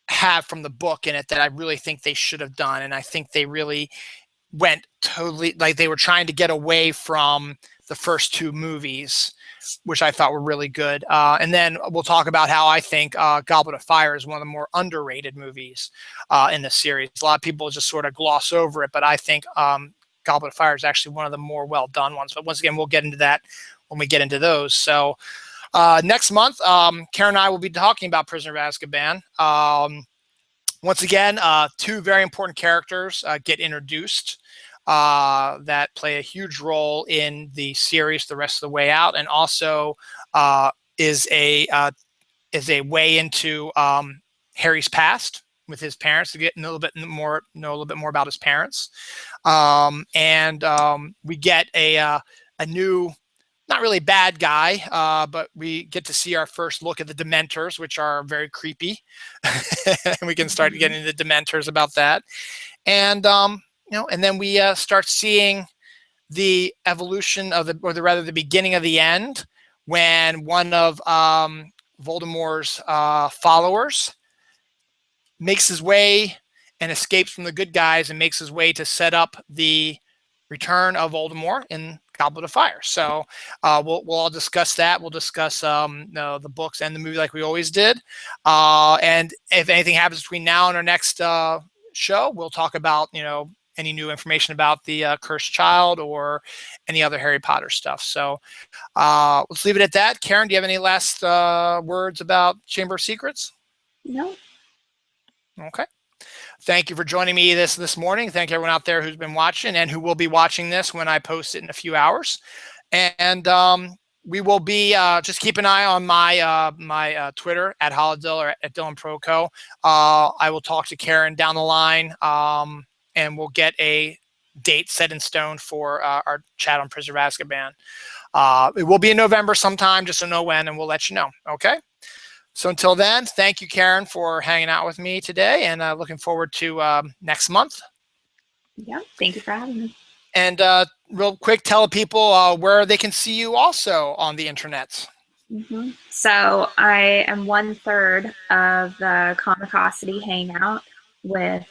have from the book in it that I really think they should have done. And I think they really went totally, like they were trying to get away from the first two movies, which I thought were really good. And then we'll talk about how I think Goblet of Fire is one of the more underrated movies in the series. A lot of people just sort of gloss over it, but I think Goblet of Fire is actually one of the more well-done ones. But once again, we'll get into that when we get into those. So next month, Karen and I will be talking about Prisoner of Azkaban. Once again, two very important characters get introduced that play a huge role in the series the rest of the way out, and also is a way into Harry's past with his parents, to get know a little bit more about his parents. We get a new, not really bad guy, but we get to see our first look at the Dementors, which are very creepy. And we can start getting into Dementors about that. And and then we start seeing the evolution of the beginning of the end, when one of Voldemort's followers makes his way and escapes from the good guys and makes his way to set up the return of Voldemort in Goblet of Fire. So we'll all discuss that. We'll discuss the books and the movie like we always did. And if anything happens between now and our next show, we'll talk about any new information about the Cursed Child or any other Harry Potter stuff. So let's leave it at that. Karen, do you have any last words about Chamber of Secrets? No. Okay. Thank you for joining me this morning. Thank everyone out there who's been watching and who will be watching this when I post it in a few hours. And we will be just keep an eye on my Twitter at Holodill or at Dylan Proco. I will talk to Karen down the line, and we'll get a date set in stone for our chat on Prisoner of Azkaban. It will be in November sometime, just to know when, and we'll let you know. Okay. So until then, thank you, Karen, for hanging out with me today, and looking forward to next month. Yeah, thank you for having me. And real quick, tell people where they can see you also on the internet. Mm-hmm. So I am 1/3 of the Comicosity Hangout with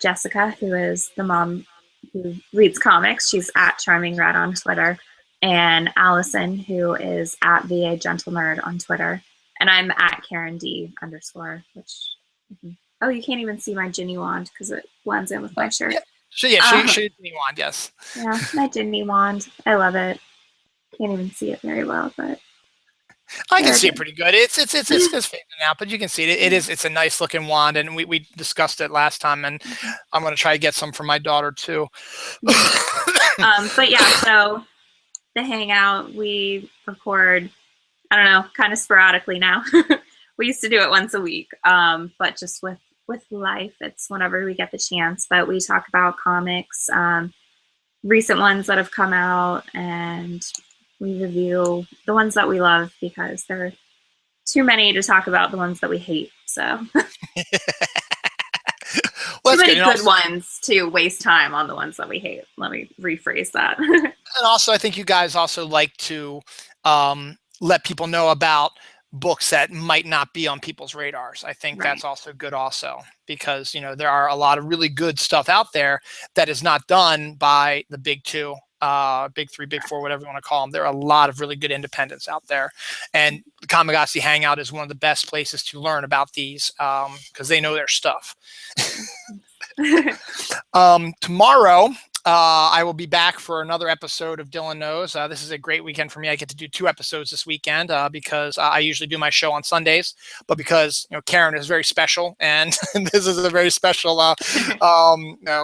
Jessica, who is the mom who reads comics. She's at Charming Red on Twitter, and Allison, who is at VA Gentle Nerd on Twitter. And I'm at Karen D _, which, oh, you can't even see my Ginny wand because it blends in with my shirt. Yeah. So yeah, she Ginny wand, yes. Yeah, my Ginny wand. I love it. Can't even see it very well, but I can see it pretty good. It's fading out, but you can see it. It's a nice looking wand, and we discussed it last time, and I'm gonna try to get some for my daughter too. But yeah, so the Hangout, we record, I don't know, kind of sporadically now. We used to do it once a week, but just with life, it's whenever we get the chance. But we talk about comics, recent ones that have come out, and we review the ones that we love, because there are too many to talk about the ones that we hate. So well, too many good ones to waste time on the ones that we hate. Let me rephrase that. And also, I think you guys also like to let people know about books that might not be on people's radars. I think that's also good also, because there are a lot of really good stuff out there that is not done by the big two, big three, big four, whatever you want to call them. There are a lot of really good independents out there, and the Comicosity Hangout is one of the best places to learn about these, because they know their stuff. Tomorrow I will be back for another episode of Dylan Knows. This is a great weekend for me. I get to do 2 episodes this weekend because I usually do my show on Sundays, but because Karen is very special, and this is a very special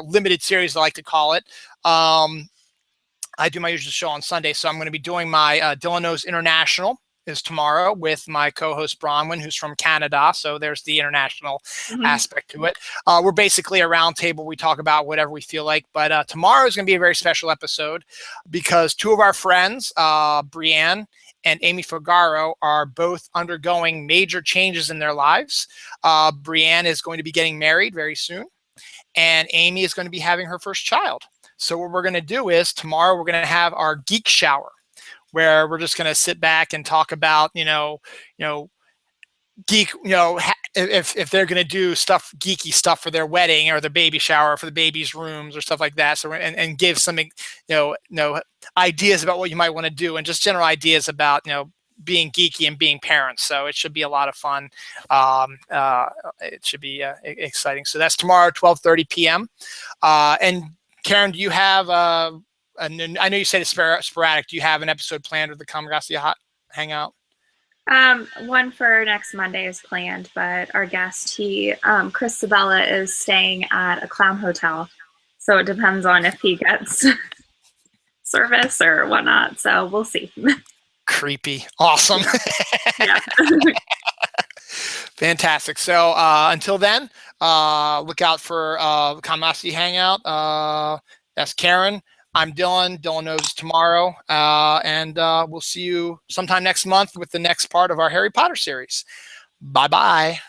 limited series, I like to call it. I do my usual show on Sunday, so I'm going to be doing my Dylan Knows International is tomorrow with my co-host Bronwyn, who's from Canada. So there's the international aspect to it. We're basically a round table. We talk about whatever we feel like. But tomorrow is going to be a very special episode, because 2 of our friends, Brianne and Amy Fugaro, are both undergoing major changes in their lives. Brianne is going to be getting married very soon, and Amy is going to be having her first child. So what we're going to do is tomorrow we're going to have our geek shower, where we're just going to sit back and talk about, geek, if they're going to do geeky stuff for their wedding or their baby shower, for the baby's rooms or stuff like that. So, and give some, ideas about what you might want to do, and just general ideas about, being geeky and being parents. So it should be a lot of fun. It should be exciting. So that's tomorrow, 12:30 p.m. And Karen, do you have, I know you said it's sporadic. Do you have an episode planned with the Comicosity Hangout? One for next Monday is planned, but our guest, Chris Sabella, is staying at a clown hotel. So it depends on if he gets service or whatnot. So we'll see. Creepy. Awesome. Yeah. Fantastic. So until then, look out for Kamasi Hangout. That's Karen. I'm Dylan. Dylan knows tomorrow. And we'll see you sometime next month with the next part of our Harry Potter series. Bye-bye.